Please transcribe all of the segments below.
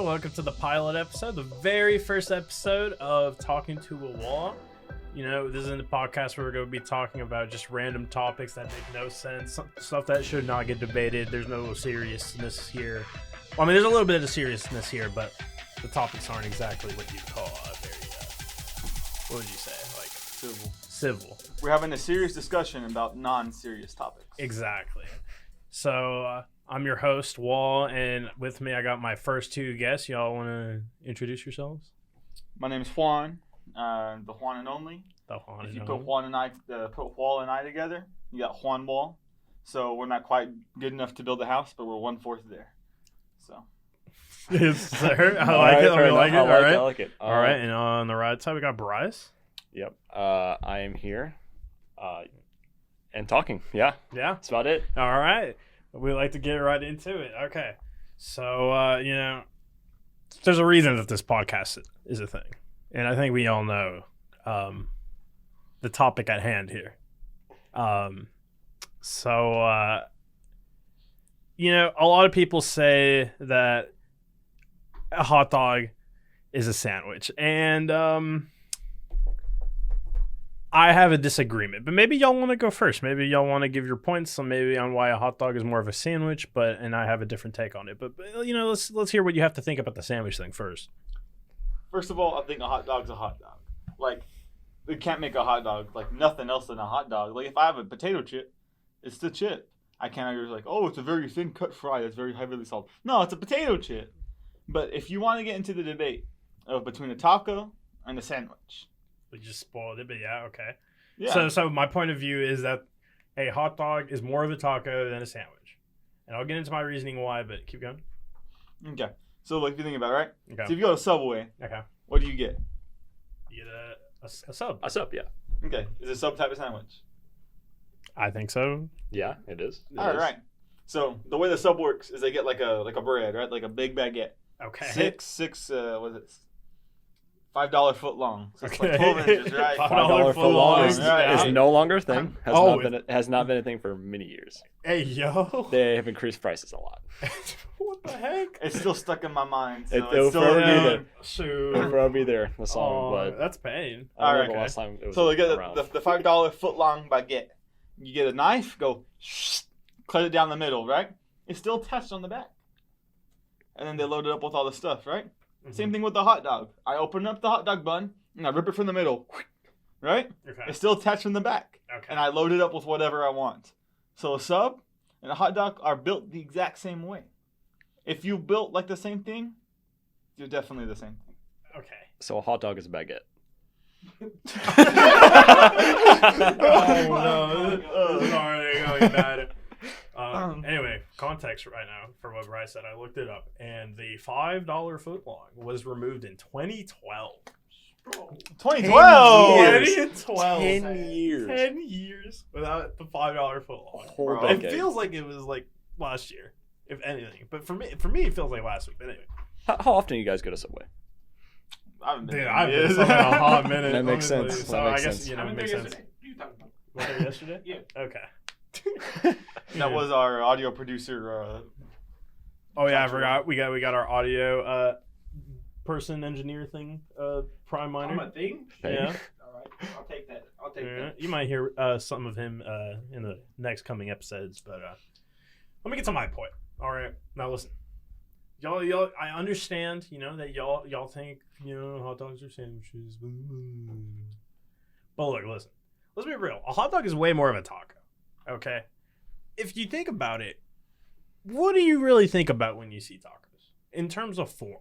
welcome to the pilot episode, the very first episode of Talking to a Wall. You know, this isn't a podcast where we're going to be talking about just random topics that make no sense, stuff that should not get debated. There's no seriousness here. Well, I mean, there's a little bit of seriousness here, but the topics aren't exactly what you'd call very, what would you say? Like, civil. We're having a serious discussion about non-serious topics. Exactly. So, I'm your host, Wall, and with me I got my first two guests. Y'all want to introduce yourselves? My name is Juan, the Juan and only. The Juan if and you only. put Juan and I, put Wall and I together, you got Juan Wall. So we're not quite good enough to build a house, but we're 1/4 there. So. Yes, sir. I like it. I like it. I like it. All right. And on the right side we got Bryce. Yep. I am here, and talking. Yeah. Yeah. That's about it. All right. We like to get right into it. Okay. So, you know, there's a reason that this podcast is a thing. And I think we all know the topic at hand here. You know, a lot of people say that a hot dog is a sandwich. And I have a disagreement, but maybe y'all want to go first. Maybe y'all want to give your points on why a hot dog is more of a sandwich, and I have a different take on it. But you know, let's hear what you have to think about the sandwich thing first. First of all, I think a hot dog's a hot dog. Like, we can't make a hot dog like nothing else than a hot dog. Like, if I have a potato chip, it's the chip. I can't argue like, oh, it's a very thin cut fry that's very heavily salted. No, it's a potato chip. But if you want to get into the debate of between a taco and a sandwich. We just spoiled it, but yeah, okay. Yeah. So my point of view is that a hot dog is more of a taco than a sandwich. And I'll get into my reasoning why, but keep going. Okay. So, like, if you think about it, right? Okay. So, if you go to Subway, Okay. what do you get? You get a sub. A sub, yeah. Okay. Is it a sub type of sandwich? I think so. Yeah, it is. All right. So, the way the sub works is they get like a bread, right? Like a big baguette. Okay. What is it? $5 foot long. So it's like Okay. 12 inches, right? $5 foot long is Yeah. no longer a thing. Oh. Has not been a thing for many years. Hey, yo. They have increased prices a lot. What the heck? It's still stuck in my mind. So It'll it's still forever be around. there. Shoot. It'll probably be there. The song, but that's pain. I don't know Alright, the last time it was So they get around. the $5 foot long baguette. You get a knife, go cut it down the middle, right? It's still attached on the back. And then they load it up with all the stuff, right? Mm-hmm. Same thing with the hot dog. I open up the hot dog bun and I rip it from the middle, right? Okay. It's still attached from the back. Okay. And I load it up with whatever I want. So a sub and a hot dog are built the exact same way. If you built like the same thing, you're definitely the same thing. Okay. So a hot dog is a baguette. Oh no! Sorry, going bad. Anyway, context right now for what Bryce said. I looked it up, and the $5 footlong was removed in 2012. 2012! 2012. 10 years. 10 years without the $5 footlong. Whole Bro. It decade. feels like it was like last year, if anything. But for me, it feels like last week. But anyway, How often do you guys go to Subway? I haven't been dude, there I've in been years. something a hot minute. That makes honestly. sense. So That makes I guess sense. you know I it went makes there sense. yesterday. What are you talking about? Was there yesterday? Yeah. Okay. That was our audio producer. Oh yeah, I forgot. We got our audio person engineer thing. Prime I'm minor. a thing? Yeah. All right. I'll take that. I'll take Yeah, that. you might hear some of him in the next coming episodes, but let me get to my point. All right, now listen, y'all. I understand, you know, that y'all think, you know, hot dogs are sandwiches, but look, listen. Let's be real. A hot dog is way more of a taco. Okay, if you think about it, what do you really think about when you see tacos in terms of form?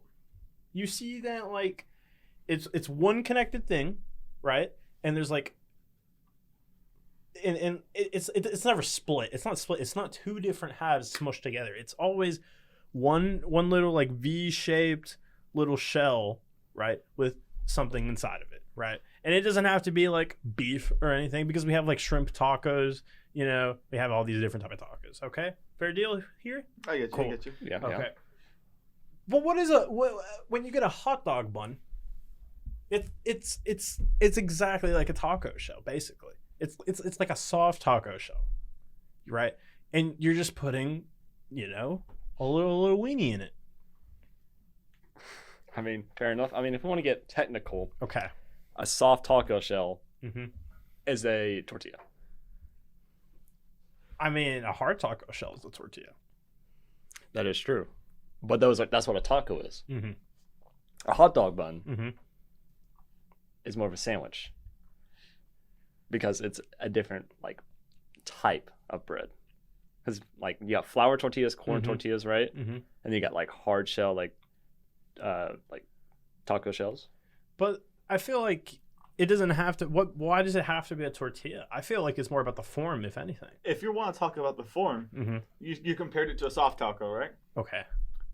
You see that like it's one connected thing, right? And there's like, and it's never split. It's not split. It's not two different halves smushed together. It's always one little like V-shaped little shell, right, with something inside of it, right? And it doesn't have to be like beef or anything because we have like shrimp tacos. You know, we have all these different type of tacos. Okay, fair deal here. I get you. Cool. I get you. Yeah. Okay. Yeah. But when you get a hot dog bun, it's exactly like a taco shell, basically. It's like a soft taco shell, right? And you're just putting, you know, a little weenie in it. I mean, fair enough. I mean, if we want to get technical, Okay. a soft taco shell Mm-hmm. is a tortilla. I mean, a hard taco shell is a tortilla. That is true. But that's what a taco is. Mm-hmm. A hot dog bun Mm-hmm. is more of a sandwich because it's a different like type of bread. Because like you got flour tortillas, corn Mhm. tortillas, right? Mm-hmm. And you got like hard shell, like taco shells. But I feel like it doesn't have to. Why does it have to be a tortilla? I feel like it's more about the form, if anything. If you want to talk about the form, Mm-hmm. you compared it to a soft taco, right? Okay.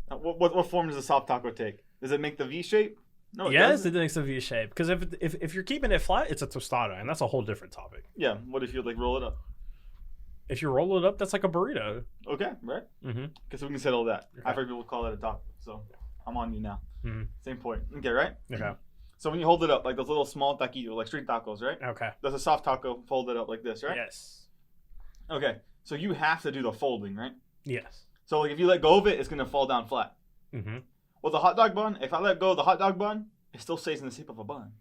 What form does a soft taco take? Does it make the V shape? No, it Yes, doesn't. it makes a V shape. Because if you're keeping it flat, it's a tostada, and that's a whole different topic. Yeah. What if you like roll it up? If you roll it up, that's like a burrito. Okay, right? Mm-hmm. Because we can settle that. Okay. I've heard people call it a taco, so I'm on you now. Mhm. Same point. Okay, right? Okay. So when you hold it up, like those little small taquitos, like street tacos, right? Okay. That's a soft taco folded up like this, right? Yes. Okay. So you have to do the folding, right? Yes. So like if you let go of it, it's gonna fall down flat. Mm-hmm. With a hot dog bun, if I let go of the hot dog bun, it still stays in the shape of a bun.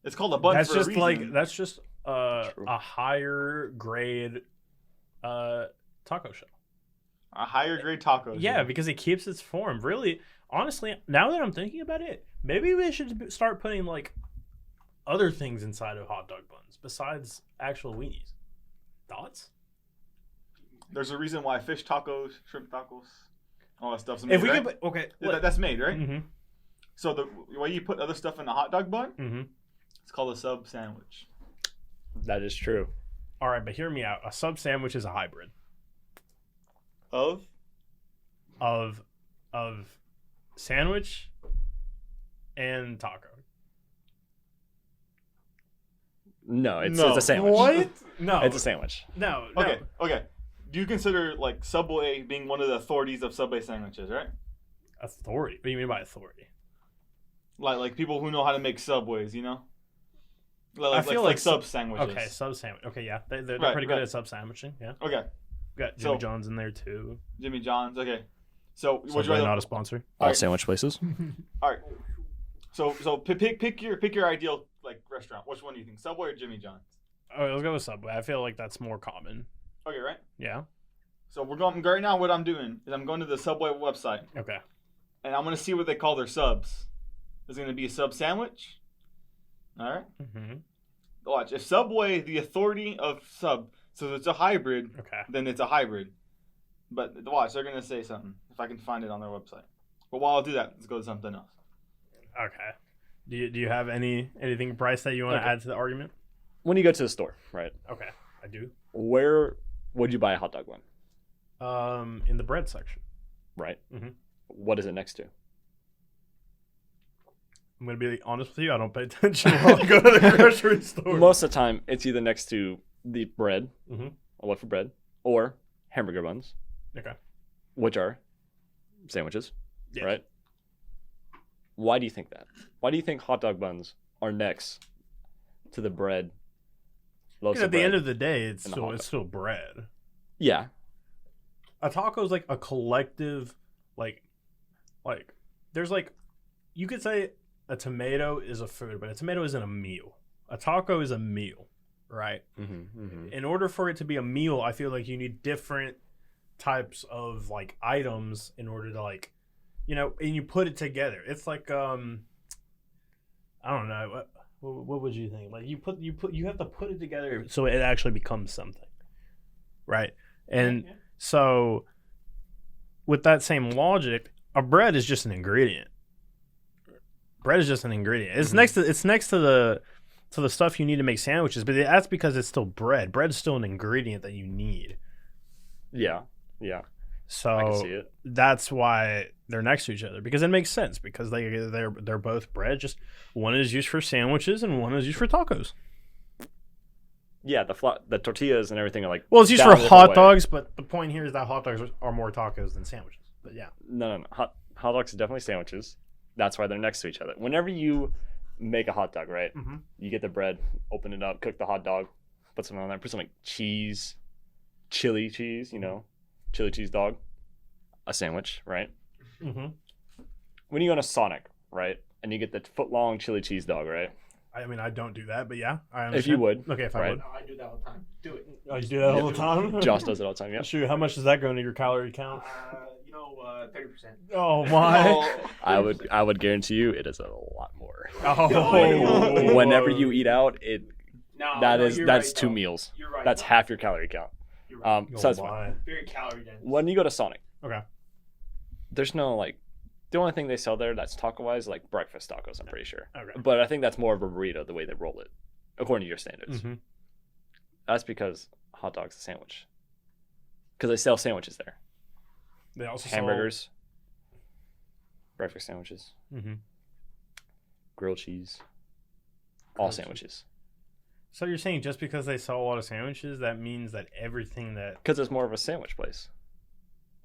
It's called a bun That's for just a reason. like that's just True. a higher grade taco shell. a higher grade taco. Yeah, because it keeps its form. Really, honestly, now that I'm thinking about it, maybe we should start putting like other things inside of hot dog buns besides actual weenies. Thoughts? There's a reason why fish tacos, shrimp tacos, all that stuff's made, If we right? could, okay. That's made, right? Mm-hmm. So the way you put other stuff in a hot dog bun, Mm-hmm. it's called a sub sandwich. That is true. All right, but hear me out. A sub sandwich is a hybrid Of? of sandwich and taco. No, it's No. a sandwich. What? No. It's a sandwich. No. Okay. Do you consider like Subway being one of the authorities of Subway sandwiches, right? Authority. What do you mean by authority? Like people who know how to make Subways, you know? I feel like sub sandwiches. Okay, sub sandwich. Okay, yeah, they're Right, pretty good right. at sub sandwiching. Yeah, Okay. we got Jimmy So- John's in there too. Jimmy John's. Okay. So would you Subway, rather? not a sponsor. All right. sandwich places. All right. So pick your ideal like restaurant. Which one do you think? Subway or Jimmy John's? Oh, let's go with Subway. I feel like that's more common. Okay, right. Yeah. So we're going right now. What I'm doing is I'm going to the Subway website Okay. and I'm gonna see what they call their subs. Is it gonna be a sub sandwich? All right. Mm-hmm. Watch. If Subway, the authority of sub, so it's a hybrid, Okay. then it's a hybrid. But watch, they're gonna say something if I can find it on their website. But while I do that, let's go to something else. Okay. Do you have anything, Bryce, that you want to Okay. add to the argument? When you go to the store, right? Okay, I do. Where would you buy a hot dog bun? In the bread section. Right. Mhm. What is it next to? I'm gonna be honest with you. I don't pay attention while I go to the grocery store. Most of the time, it's either next to the bread, Mhm. a loaf of bread, or hamburger buns, Okay. which are sandwiches, Yeah. right? Why do you think that? Why do you think hot dog buns are next to the bread? Loaves Because at of the bread? end of the day, it's and the hot dog. still bread. Yeah, A taco is like a collective, like there's like, you could say a tomato is a food, but a tomato isn't a meal. A taco is a meal, right? In order for it to be a meal, I feel like you need different types of like items in order to like, and you put it together. It's like I don't know, what would you think? Like you have to put it together so it actually becomes something, right? And Yeah. so with that same logic, a bread is just an ingredient. Bread is just an ingredient. It's next to the stuff you need to make sandwiches, but that's because it's still bread. Bread is still an ingredient that you need. yeah. So I can see it. that's why they're next to each other, because it makes sense, because they're both bread. Just one is used for sandwiches and one is used for tacos. Yeah, the tortillas and everything are like. Well, it's used down for the other hot way. dogs, but the point here is that hot dogs are more tacos than sandwiches. But yeah. No. Hot dogs are definitely sandwiches. That's why they're next to each other. Whenever you make a hot dog, right? Mhm. You get the bread, open it up, cook the hot dog, put some on there, put some like cheese, chili cheese, chili cheese dog, a sandwich, right? Mm-hmm. When you go to Sonic, right? And you get the foot-long chili cheese dog, right? I mean, I don't do that, but yeah, I If understand. you would. Okay, if I right? would. No, I do that all the time. Do it. Oh, you do that all the time? Josh does it all the time, yeah. Shoot, how much does that go into your calorie count? 30%. Oh, my. I would guarantee you it is a lot more. Oh. Whenever you eat out, that's right, 2 though. meals. You're right. That's half your calorie count. You're right. So that's Oh, fine. my. Very calorie dense. When you go to Sonic, Okay. there's no like, the only thing they sell there that's taco wise, like breakfast tacos, I'm pretty sure. Okay. But I think that's more of a burrito the way they roll it, according to your standards. Mm-hmm. That's because hot dog's a sandwich. Because they sell sandwiches there. They also Hamburgers, breakfast sandwiches, Mm-hmm. grilled cheese, all Grilled cheese. sandwiches. So you're saying just because they sell a lot of sandwiches, that means that everything that... Because it's more of a sandwich place.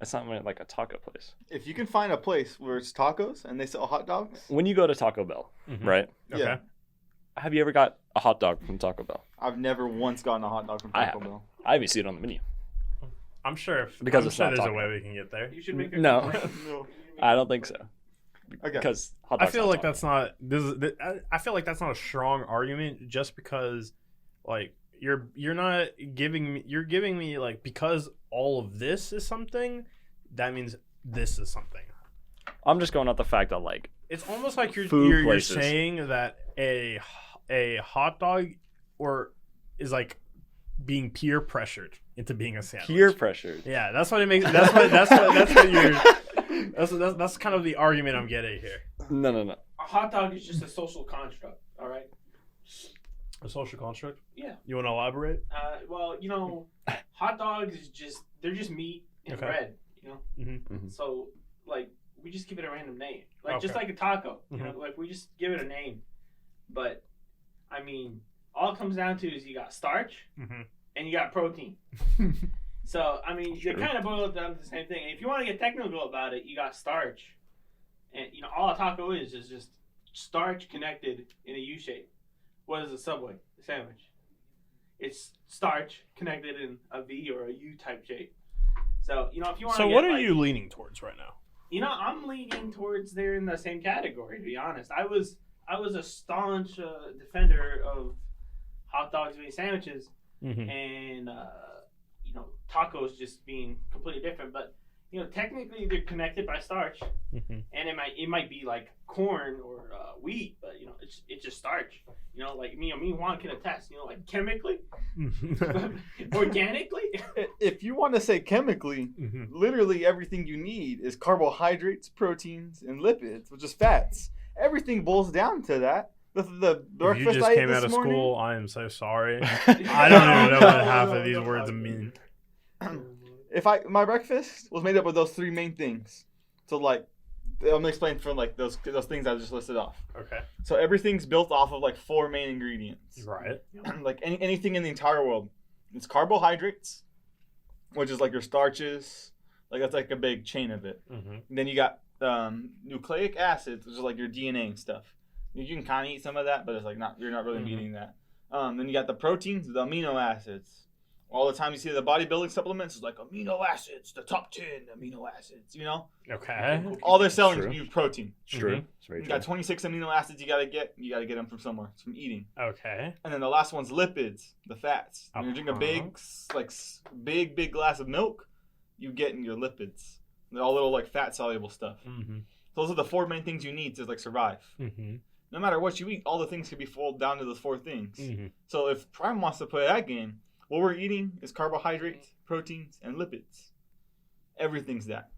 It's not like a taco place. If you can find a place where it's tacos and they sell hot dogs, When you go to Taco Bell, Mhm. right? Okay. Yeah. Have you ever got a hot dog from Taco Bell? I've never once gotten a hot dog from I Taco have. Bell. I haven't seen it on the menu. I'm sure Because I'm it's sure not there's a taco. way we can get there. You should make a No. No. I don't think so. Okay. Because hot I dogs feel not like taco. that's not I feel like that's not a strong argument just because like you're giving me like because all of this is something that means this is something. I'm just going off the fact that like It's almost like you're Food places. saying that a hot dog is like being peer pressured into being a sandwich. peer pressure. Yeah, that's what it makes. That's what you're. That's kind of the argument I'm getting here. No. A hot dog is just a social construct, all right? A social construct. Yeah. You want to elaborate? Well, hot dogs they're just meat and Okay. bread, Mm-hmm. So, like, we just give it a random name. Like, just Okay. like a taco, Mhm. like, we just give it a name. But, I mean, all it comes down to is you got starch Mm-hmm. and you got protein. So, I mean, Sure. they kind of boil down to the same thing. If you want to get technical about it, you got starch. And, all a taco is just starch connected in a U shape. What is a Subway? A sandwich. It's starch connected in a V or a U type shape. So, if you want to So what are you leaning towards right now? I'm leaning towards they're in the same category, to be honest. I was a staunch defender of hot dogs being sandwiches Mm-hmm. and tacos just being completely different. But technically they're connected by starch, Mm-hmm. and it might be like corn or wheat, but it's just starch. Like me and Juan can attest. Like chemically, organically. If you want to say chemically, Mm-hmm. literally everything you need is carbohydrates, proteins, and lipids, which is fats. Everything boils down to that. The If you breakfast just I ate came this out of morning, school, I am so sorry. I don't even know what half of these words mean. my breakfast was made up of those 3 main things. So like, I'm gonna explain from like those things I just listed off. Okay. So everything's built off of like 4 main ingredients. Right. Like anything in the entire world, it's carbohydrates, which is like your starches. Like that's like a big chain of it. Mm-hmm. Then you got nucleic acids, which is like your DNA and stuff. You can kind of eat some of that, but it's like you're not really eating that. Then you got the proteins, the amino acids. All the time you see the bodybuilding supplements, it's like amino acids, the top 10 amino acids, Okay. All they're selling True. is you protein. It's true. Mhm. It's very You true. got 26 amino acids you gotta get them from somewhere. It's from eating. Okay. And then the last one's lipids, the fats. When you drink a big glass of milk, you get in your lipids. They're all little like fat soluble stuff. Mm-hmm. Those are the 4 main things you need to like survive. Mm-hmm. No matter what you eat, all the things can be boiled down to those 4 things. Mm-hmm. So if Prime wants to play that game, what we're eating is carbohydrates, proteins, and lipids. Everything's that.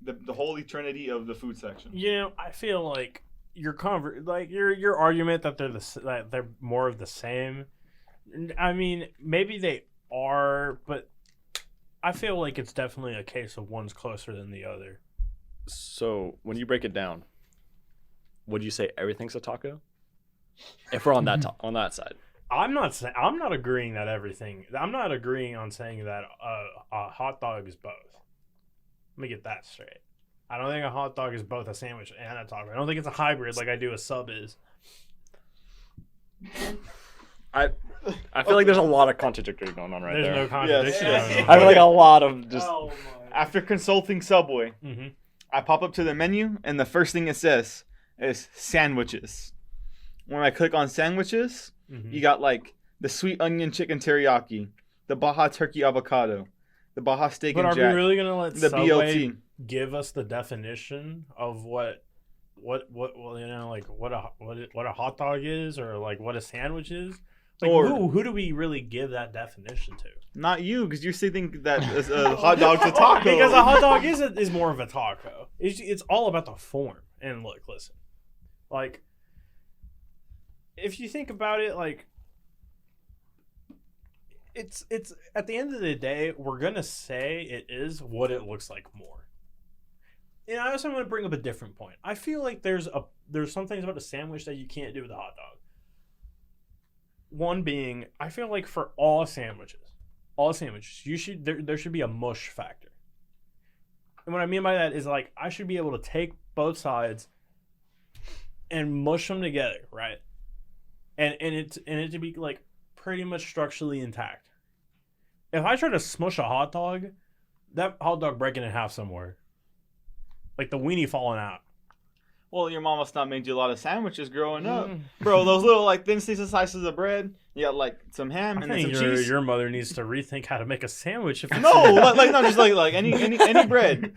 The holy trinity of the food section. I feel like your your argument that that they're more of the same. I mean, maybe they are, but I feel like it's definitely a case of one's closer than the other. So when you break it down, would you say everything's a taco? If we're on that on that side, I'm not agreeing that everything. I'm not agreeing on saying that a hot dog is both. Let me get that straight. I don't think a hot dog is both a sandwich and a taco. I don't think it's a hybrid like I do a sub is. I feel like there's a lot of contradictory going on right There's there. no contradiction. Yes. I feel like a lot of just. Oh my. After consulting Subway, Mm-hmm. I pop up to the menu, and the first thing it says, is sandwiches. When I click on sandwiches, you got like the sweet onion chicken teriyaki, the Baja turkey avocado, the Baja steak But and are we jack, really gonna let the Subway BLT. give us the definition of what well, you know, like what a hot dog is, or like what a sandwich is? Like, Or- who do we really give that definition to? Not you, because you still think that a hot dog's a taco. Because a hot dog is more of a taco. It's all about the form. And look, listen, like if you think about it, like it's at the end of the day, we're gonna say it is what it looks like more. And I also want to bring up a different point. I feel like there's some things about a sandwich that you can't do with a hot dog. One being, I feel like for all sandwiches, there should be a mush factor. And what I mean by that is, like, I should be able to take both sides and mush them together, right? And it to be like pretty much structurally intact. If I try to smush a hot dog, that hot dog breaking in half somewhere. Like the weenie falling out. Well, your mom must not made you a lot of sandwiches growing up. Bro, those little like thin slices of bread. You got like some ham I and then think some cheese. your mother needs to rethink how to make a sandwich. If it's No, like no, just like any bread.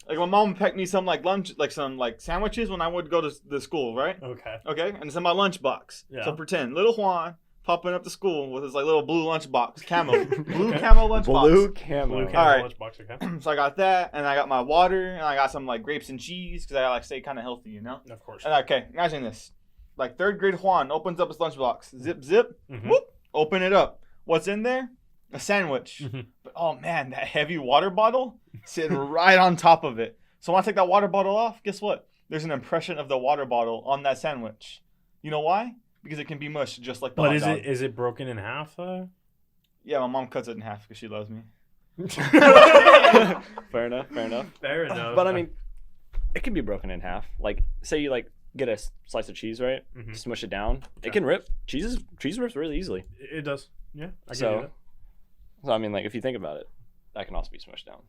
Like my mom packed me some like lunch, like some like sandwiches when I would go to the school, right? Okay. Okay, and it's in my lunchbox. Yeah. So pretend little Juan popping up to school with his like little blue lunchbox, camo, blue camo lunchbox. Blue camo. Blue All right. lunchbox, okay? So I got that, and I got my water, and I got some like grapes and cheese because I like stay kind of healthy, you know. Of course. And okay, imagine this: like third grade Juan opens up his lunchbox, zip, Mhm. whoop, open it up. What's in there? A sandwich. Mhm. But oh man, that heavy water bottle sitting right on top of it. So when I take that water bottle off, guess what? There's an impression of the water bottle on that sandwich. You know why? Because it can be mushed just like the But hot dog. is it broken in half though? Yeah, my mom cuts it in half because she loves me. Fair enough. Fair enough. But I mean, it can be broken in half. Like, say you like get a slice of cheese, right? Mhm. Smush it down. Okay. It can rip. Cheese rips really easily. it does. Yeah. I So- get it. So I mean, like if you think about it, that can also be smushed down.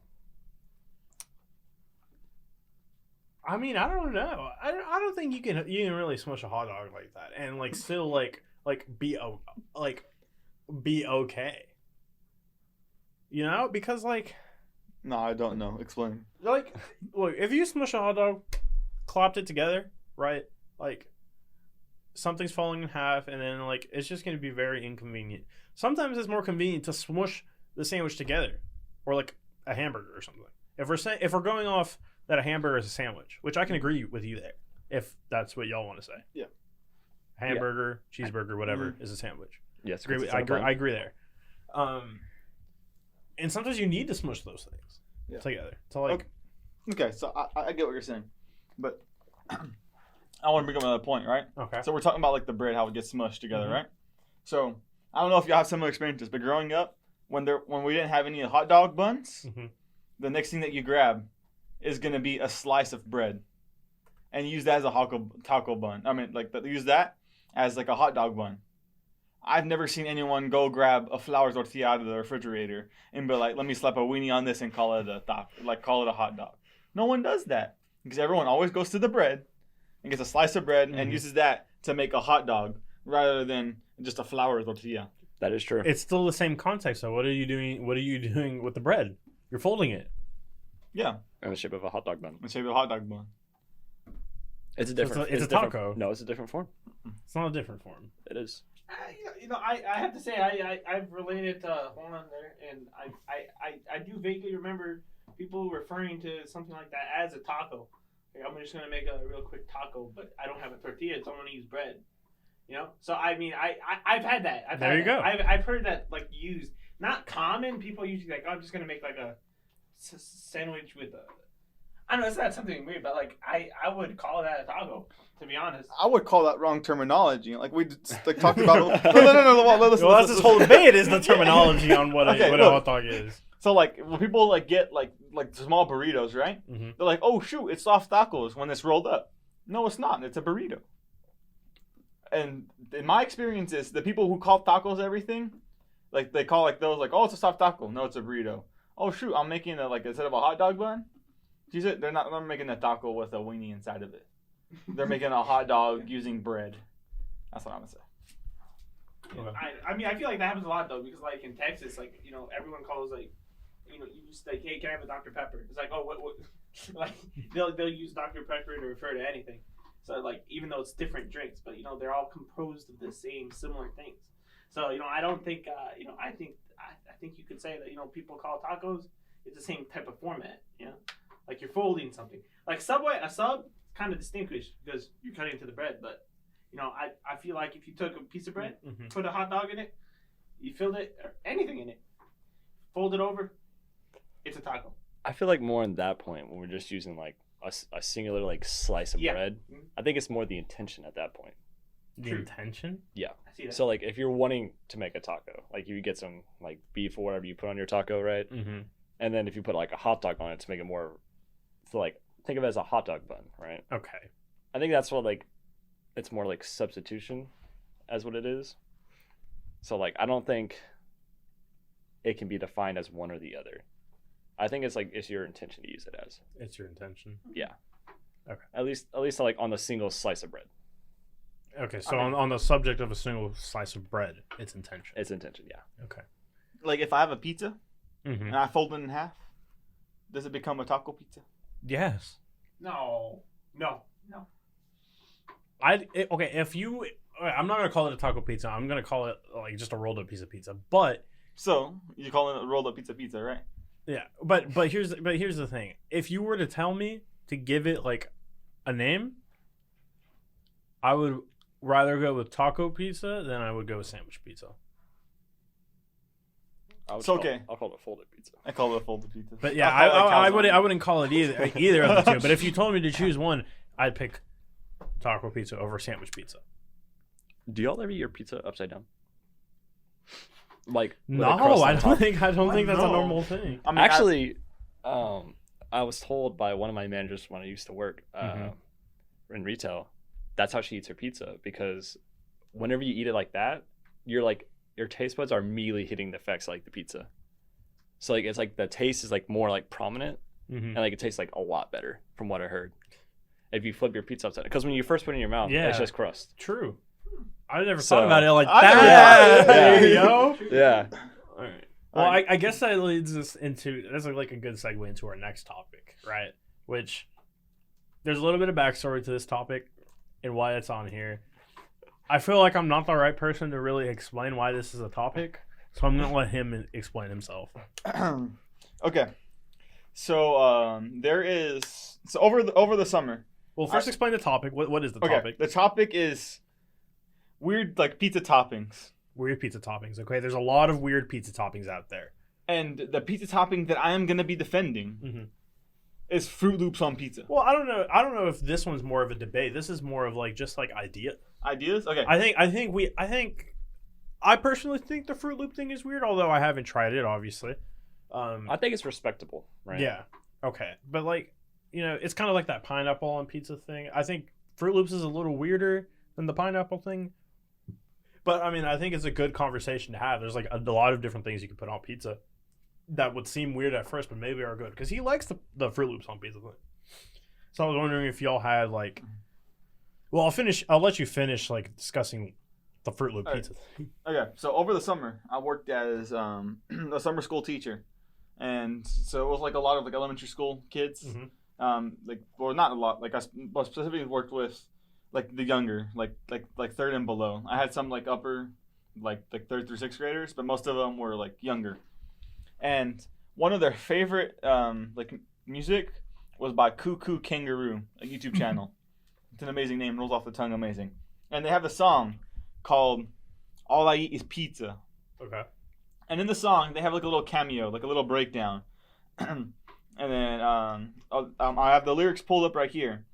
I mean, I don't know. I don't think you can really smush a hot dog like that and like still like be okay. You know, because like No, I don't know. Explain. look, if you smush a hot dog, clapped it together, right? Like something's falling in half, and then like it's just gonna be very inconvenient. Sometimes it's more convenient to smush the sandwich together, or like a hamburger or something. If we're going off that a hamburger is a sandwich, which I can agree with you there, if that's what y'all want to say. Yeah. Hamburger, cheeseburger, whatever is a sandwich. Yes, Agree 'cause with, it's on a bun. I agree there. And sometimes you need to smush those things together to like. Okay, so I get what you're saying, but I want to bring up another point, right? Okay. So we're talking about like the bread, how it gets smushed together, Mhm. right? So I don't know if you have similar experiences, but growing up, when we didn't have any hot dog buns, Mhm. the next thing that you grab is gonna be a slice of bread, and use that as a taco bun. I mean, like use that as like a hot dog bun. I've never seen anyone go grab a flour tortilla out of the refrigerator and be like, "Let me slap a weenie on this and call it a call it a hot dog." No one does that because everyone always goes to the bread and gets a slice of bread and uses that to make a hot dog rather than just a flour tortilla. That is true. It's still the same context. So what are you doing? What are you doing with the bread? You're folding it. Yeah, In the shape of a hot dog bun. in the shape of a hot dog bun. It's a different. it's a different- taco. No, it's a different form. It's not a different form. It is. I have to say I've related to Juan there, and I do vaguely remember people referring to something like that as a taco. Like, I'm just gonna make a real quick taco, but I don't have a tortilla, so I'm gonna use bread. You know, so I mean, I've had that. There you go. I've heard that like used, not common. People usually like, oh, I'm just gonna make like a sandwich with a. I don't know, it's not something weird, but like I would call that a taco, to be honest. I would call that wrong terminology. Like we like talked about. No. Listen, Well, that's this whole debate is the terminology on what Okay, a look. hot dog is. So like when people like get like small burritos, right? Mhm. They're like, "Oh shoot, it's soft tacos when it's rolled up." No, it's not. It's a burrito. And in my experience, is the people who call tacos everything, like they call like those like, "Oh, it's a soft taco." No, it's a burrito. Oh shoot, I'm making a like instead of a hot dog bun. They're not making a taco with a weenie inside of it. they're making a hot dog using bread. That's what I'm gonna say. I mean, I feel like that happens a lot though, because like in Texas, like everyone calls like, you just like, hey, can I have a Dr. Pepper? It's like, oh, what? Like they'll use Dr. Pepper to refer to anything. So like, even though it's different drinks, but they're all composed of the same similar things. So I don't think I think you could say that people call tacos. It's the same type of format. Like you're folding something. Like a sub kind of distinguished because you're cutting into the bread, but. I feel like if you took a piece of bread, put a hot dog in it, you filled it, or anything in it, fold it over, it's a taco. I feel like more in that point when we're just using like a singular like slice of bread. Mm-hmm. I think it's more the intention at that point. The intention? Yeah. I see that. So like if you're wanting to make a taco, like you get some like beef or whatever you put on your taco, right? Mm-hmm. And then if you put like a hot dog on it to make it more, so like think of it as a hot dog bun, right? Okay. I think that's what like. It's more like substitution as what it is. So like I don't think it can be defined as one or the other. I think it's your intention to use it as. It's your intention. Yeah. Okay. At least like on the single slice of bread. Okay, so on the subject of a single slice of bread, it's intention. It's intention, yeah. Okay. Like if I have a pizza and I fold it in half, does it become a taco pizza? Yes. No. If you, I'm not gonna call it a taco pizza. I'm gonna call it like just a rolled up piece of pizza. But so you call it a rolled up pizza, right? Yeah, but here's the thing. If you were to tell me to give it like a name, I would rather go with taco pizza than I would go with sandwich pizza. I'll call it folded pizza. I call it a folded pizza. But yeah, I wouldn't call it either of the two. But if you told me to choose one, I'd pick taco pizza over sandwich pizza. Do y'all ever eat your pizza upside down? Like no, I don't think that's a normal thing. I mean, actually, I was told by one of my managers when I used to work in retail, that's how she eats her pizza, because whenever you eat it like that, your taste buds are immediately hitting the effects like the pizza. So like it's like the taste is like more like prominent, and like it tastes like a lot better from what I heard. If you flip your pizza upside down, because when you first put it in your mouth, it's just crust. True. I never thought about it like that. Yeah. There you go. Yeah. All right. Well, I guess that leads us into that's like a good segue into our next topic, right? Which there's a little bit of backstory to this topic and why it's on here. I feel like I'm not the right person to really explain why this is a topic, so I'm gonna let him explain himself. Okay. So over the summer. Well, first explain the topic. What is the topic? The topic is weird like pizza toppings. Weird pizza toppings. Okay, there's a lot of weird pizza toppings out there. And the pizza topping that I am gonna be defending is Fruit Loops on pizza. Well, I don't know if this one's more of a debate. This is more of like just like ideas. Ideas? Okay. I personally think the Fruit Loop thing is weird, although I haven't tried it, obviously. I think it's respectable, right? Yeah. Okay. But like, it's kind of like that pineapple on pizza thing. I think Fruit Loops is a little weirder than the pineapple thing. But I mean, I think it's a good conversation to have. There's like a lot of different things you can put on pizza that would seem weird at first, but maybe are good. Because he likes the Fruit Loops on pizza thing. So I was wondering if y'all had like... Well, I'll let you finish like discussing the Fruit Loop pizza thing. Okay, so over the summer, I worked as a summer school teacher. And so it was like a lot of like elementary school kids. Not a lot. Like I specifically worked with like the younger, like third and below. I had some like upper, like third through sixth graders, but most of them were like younger. And one of their favorite like music was by Cuckoo Kangaroo, a YouTube channel. It's an amazing name, rolls off the tongue, amazing. And they have a song called "All I Eat Is Pizza." Okay. And in the song, they have like a little cameo, like a little breakdown. And then I have the lyrics pulled up right here.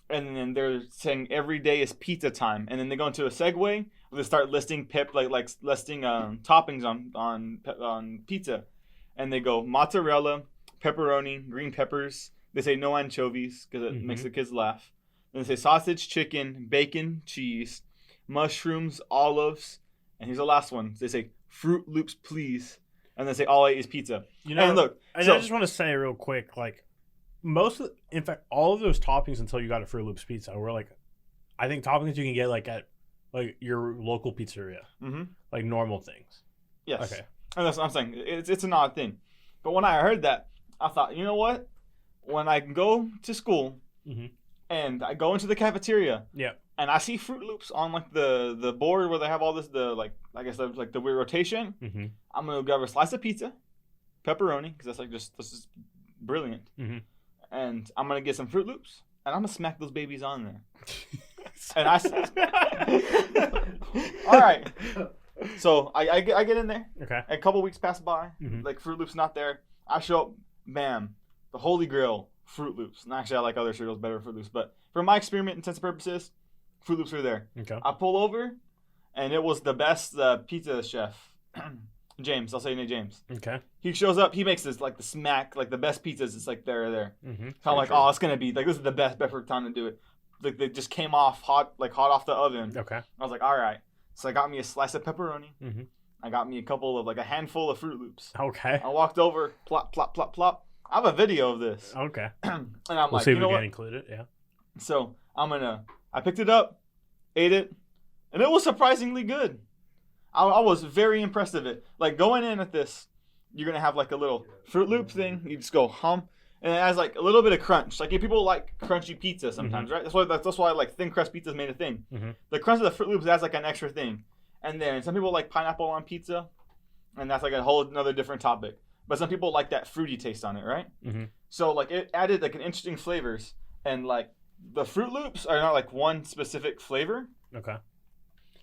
And then they're saying every day is pizza time. And then they go into a segue where they start listing listing toppings on pizza. And they go mozzarella, pepperoni, green peppers. They say no anchovies because it makes the kids laugh. Then they say sausage, chicken, bacon, cheese, mushrooms, olives. And here's the last one. They say Fruit Loops, please. And they say all I eat is pizza. And look, I just want to say real quick, like, in fact, all of those toppings until you got a Fruit Loops pizza were like, I think toppings you can get like at like your local pizzeria, like normal things. Yes. Okay. And that's what I'm saying. It's an odd thing. But when I heard that, I thought, you know what? When I go to school and I go into the cafeteria, and I see Fruit Loops on like the board where they have all this the weird rotation, I'm gonna grab a slice of pizza, pepperoni, because this is brilliant, and I'm gonna get some Fruit Loops and I'm gonna smack those babies on there. And all right. So I get in there. Okay. A couple weeks pass by. Like Fruit Loops not there. I show up. Bam. The Holy Grail. Fruit Loops. And actually, I like other cereals better than Fruit Loops. But for my experiment intents purposes, Fruit Loops are there. Okay. I pull over, and it was the best pizza chef, James. I'll say your name, James. Okay. He shows up. He makes this like the smack, like the best pizzas. It's like there. Mm-hmm. So I'm like, oh, it's gonna be like this is the best perfect time to do it. Like they just came off hot off the oven. Okay. I was like, all right. So I got me a slice of pepperoni. Mm-hmm. I got me a handful of Fruit Loops. Okay. I walked over, plop, plop, plop, plop. I have a video of this. Okay. And I'm We'll like, see if you know we what? can include it. Yeah. So I picked it up, ate it, and it was surprisingly good. I was very impressed with it. Like going in at this, you're gonna have like a little Fruit Loop thing. You just go hum, and it has like a little bit of crunch. Like people like crunchy pizza sometimes, right? That's why like thin crust pizza's made a thing. The crunch of the Fruit Loops adds like an extra thing. And then some people like pineapple on pizza, and that's like a whole another different topic. But some people like that fruity taste on it, right? So like it added like an interesting flavors, and like the Fruit Loops are not like one specific flavor. Okay.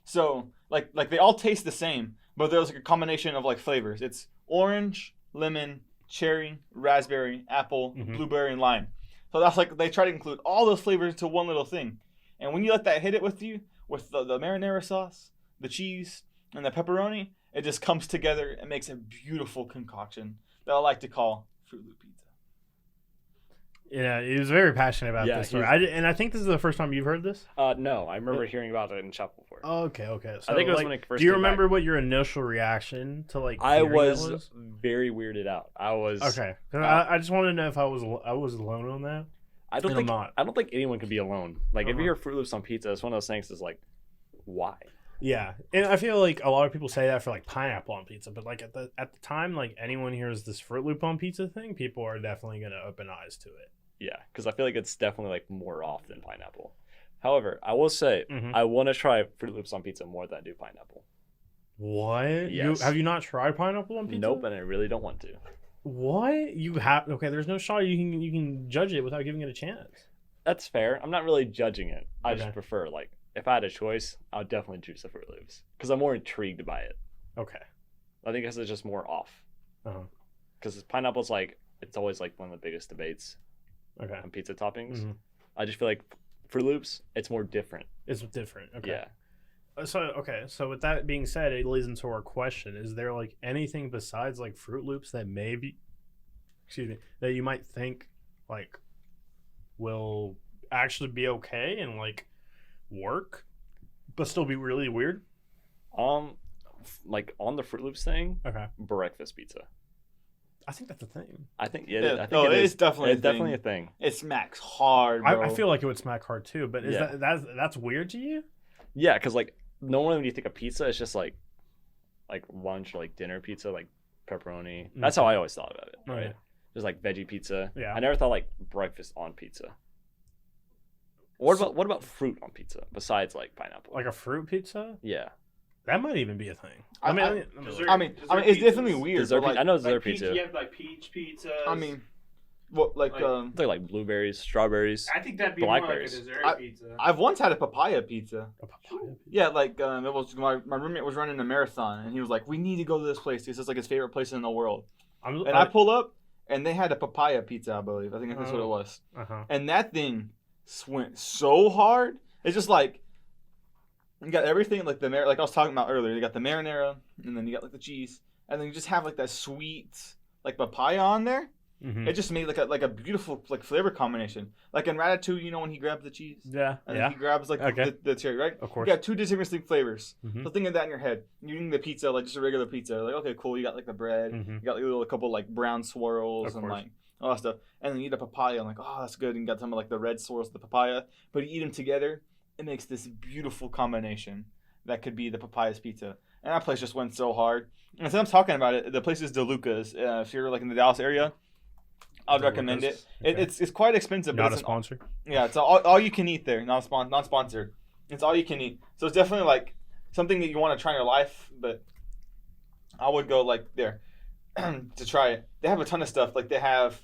So like they all taste the same, but there's like a combination of like flavors. It's orange, lemon, cherry, raspberry, apple, blueberry, and lime. So that's like they try to include all those flavors into one little thing. And when you let that hit it with you, with the marinara sauce, the cheese, and the pepperoni, it just comes together and makes a beautiful concoction that I like to call Fruit Loop pizza. Yeah, he was very passionate about this story. I think this is the first time you've heard this? No, I remember hearing about it in Chapel before. Okay. So, I think it was when it first do you came remember back. what your initial reaction to like I hearing was it was? very weirded out. I was Okay. I just wanted to know if I was alone on that. I don't And think I'm not. I don't think anyone can be alone. Like if you hear Fruit Loops on pizza, it's one of those things that's like, why? Yeah, and I feel like a lot of people say that for like pineapple on pizza, but like at the time, like anyone hears this Fruit Loop on pizza thing, people are definitely gonna open eyes to it. Yeah, because I feel like it's definitely like more off than pineapple. However, I will say I want to try Fruit Loops on pizza more than I do pineapple. What? Yes. Have you not tried pineapple on pizza? Nope, and I really don't want to. What? You have? Okay, there's no shot you can judge it without giving it a chance. That's fair. I'm not really judging it. I Okay. just prefer like if I had a choice, I would definitely choose the Fruit Loops because I'm more intrigued by it. Okay. I think because it's just more off. Because pineapple's like it's always like one of the biggest debates Okay. on pizza toppings. I just feel like Fruit Loops, it's more different. It's different. Okay. Yeah. So with that being said, it leads into our question: is there like anything besides like Fruit Loops that that you might think like will actually be okay and like work, but still be really weird? Like on the Fruit Loops thing, Okay. breakfast pizza. I think that's a thing. I think Yeah, I think it is definitely it's definitely a thing. It smacks hard, bro. I feel like it would smack hard too, but is Yeah. that's weird to you? Yeah, because like normally when you think of pizza, it's just like lunch or like dinner pizza, like pepperoni. That's how I always thought about it. Oh, Right? yeah. Just like veggie pizza. Yeah. I never thought like breakfast on pizza. What about fruit on pizza besides like pineapple? Like a fruit pizza? Yeah. That might even be a thing. Dessert it's definitely pizzas. weird. Dessert but, like, I know Like dessert peach, pizza. you have like peach pizzas. I mean, what like It's like blueberries, strawberries. I think that'd be more like a blackberries. dessert pizza. I've once had a papaya pizza. A papaya pizza? Yeah, like it was my roommate was running a marathon, and he was like, "We need to go to this place. This is like his favorite place in the world." And I pull up, and they had a papaya pizza, I believe. I think that's what it was. And that thing went so hard. It's just like you got everything like like I was talking about earlier. You got the marinara, and then you got like the cheese, and then you just have like that sweet like papaya on there. It just made like a beautiful like flavor combination. Like in Ratatouille, you know when he grabs the cheese, Yeah. and then he grabs like the cherry, right? Of course. You got two distinct flavors. Mhm. So think of that in your head. You're eating the pizza like just a regular pizza. Like okay, cool. You got like the bread. Mhm. You got like a couple like brown swirls Of and course. like all that stuff, and then you eat a papaya. I'm like, oh, that's good. And you got some of like the red source of the papaya, but you eat them together, it makes this beautiful combination that could be the papaya's pizza. And that place just went so hard. And as I'm talking about it, the place is DeLuca's. If you're like in the Dallas area, I'd recommend it. Okay. It's quite expensive. But Not a it's sponsor. Yeah, it's all you can eat there. Not sponsored. It's all you can eat. So it's definitely like something that you want to try in your life. But I would go like there to try it. They have a ton of stuff. Like they have,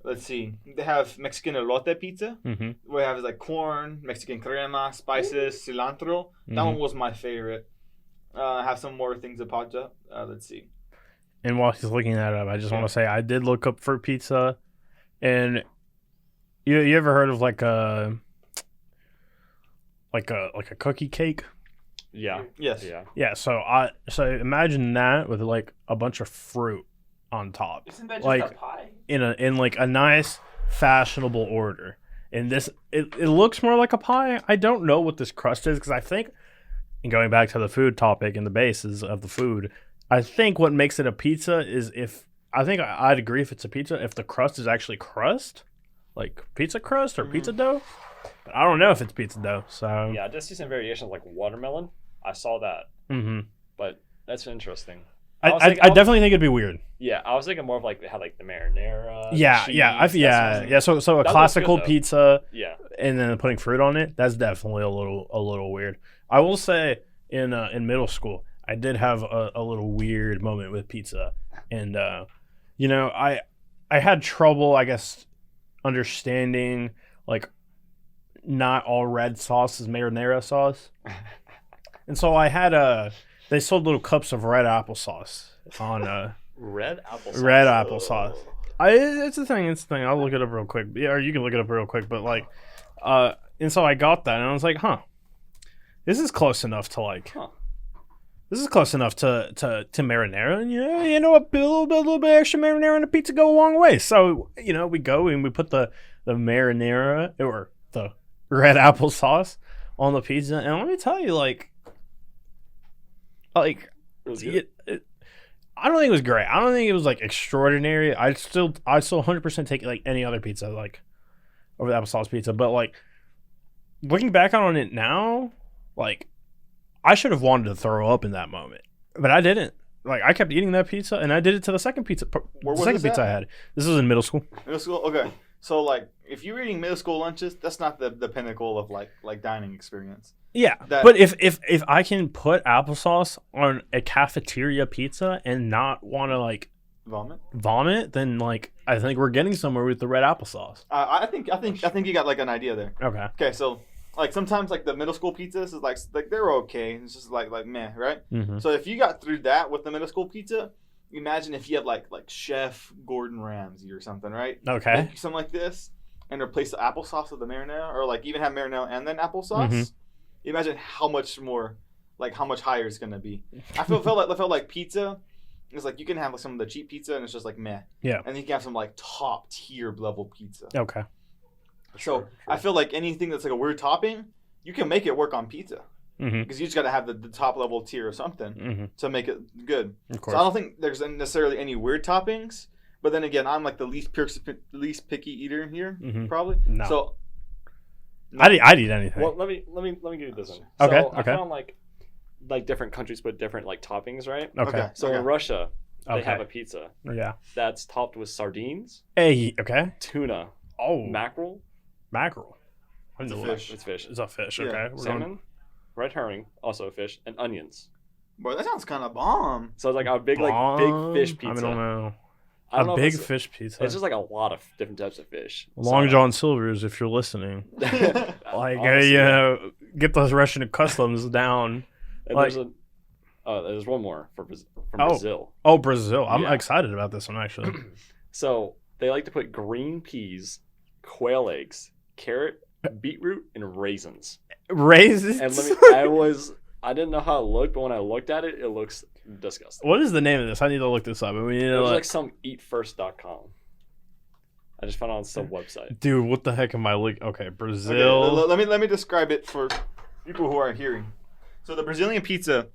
let's see, they have Mexican elote pizza. Mm-hmm. We have like corn, Mexican crema, spices, cilantro. That one was my favorite. I have some more things to pop up. Let's see. And while he's looking that up, I just want to say I did look up for pizza, and you ever heard of like a cookie cake? Yeah. Yes. Yeah. Yeah. So imagine that with like a bunch of fruit on top, Isn't that just like a pie? in like a nice fashionable order. And this it looks more like a pie. I don't know what this crust is because I think, and going back to the food topic and the bases of the food, I think what makes it a pizza is I'd agree if it's a pizza if the crust is actually crust, like pizza crust or pizza dough. But I don't know if it's pizza dough. So Yeah, I did see some variations like watermelon. I saw that, but that's interesting. I definitely think it'd be weird. Yeah, I was thinking more of like they had like the marinara. Yeah. So a That classical looks good, though. pizza, Yeah. and then putting fruit on it. That's definitely a little weird. I will say in middle school, I did have a little weird moment with pizza, and I had trouble, I guess, understanding like not all red sauce is marinara sauce, and so I had they sold little cups of red applesauce on Red applesauce. red applesauce. It's a thing. I'll look it up real quick. Yeah, or you can look it up real quick. But like, and so I got that, and I was like, this is close enough to like. This is close enough to marinara, and a little bit extra marinara on the pizza go a long way. So we go and we put the marinara or the red applesauce on the pizza, and let me tell you, like It was good. I don't think it was great. I don't think it was like extraordinary. I'd still 100% take like any other pizza like over the applesauce pizza. But like looking back on it now, like I should have wanted to throw up in that moment, but I didn't. Like I kept eating that pizza, and I did it to the second pizza. was The second this pizza at? I had. This was in middle school. Middle school? Okay. So, like, if you're eating middle school lunches, that's not the pinnacle of, like dining experience. Yeah, That- but if I can put applesauce on a cafeteria pizza and not want to like Vomit? then like I think we're getting somewhere with the red applesauce. I think you got, like, an idea there. Okay. Okay, so, like, sometimes, like, the middle school pizzas is, like they're okay. It's just, like meh, right? Mm-hmm. So, if you got through that with the middle school pizza, imagine if you had, like Chef Gordon Ramsay or something, right? Okay. Like, something like this, and replace the applesauce with the marinara, or, like, even have marinara and then applesauce. Mhm. Imagine how much more, like, how much higher it's gonna be. I felt like pizza is like you can have like, some of the cheap pizza and it's just like meh. Yeah. And you can have some like top tier level pizza. Okay. So I feel like anything that's like a weird topping, you can make it work on pizza Mm-hmm. because you just got to have the top level tier or something Mm-hmm. to make it good. Of So course. I don't think there's necessarily any weird toppings. But then again, I'm like the least picky eater here, Mhm. probably. No. So I'd eat anything. Well, let me give you this one. Okay, So I okay. found like different countries put different like toppings, right? okay. So in Russia, they Okay. have a pizza Yeah. that's topped with sardines, Hey. Okay. tuna, Oh. mackerel, mackerel. It's a What? fish. it's fish, It's a fish. Yeah. Okay. We're salmon, going- red herring, also a fish, and onions. boy, that sounds kind of bomb. So it's like a big fish pizza. I don't know. I don't know A if big it's- fish pizza. It's just like a lot of different types of fish. Long So- John Silver's, if you're listening. Like, Honestly, get those Russian customs down. and like- there's one more from Oh. Brazil. Oh, Brazil. I'm Yeah. excited about this one, actually. So they like to put green peas, quail eggs, carrot, beetroot, and raisins. Raisins? And I didn't know how it looked, but when I looked at it, it looks disgusting. What is the name of this? I need to look this up. We need It to was like, like some eatfirst.com. I just found it on some website. dude, what the heck am I looking? Okay, Okay, Brazil. let me describe it for people who are hearing. So the Brazilian pizza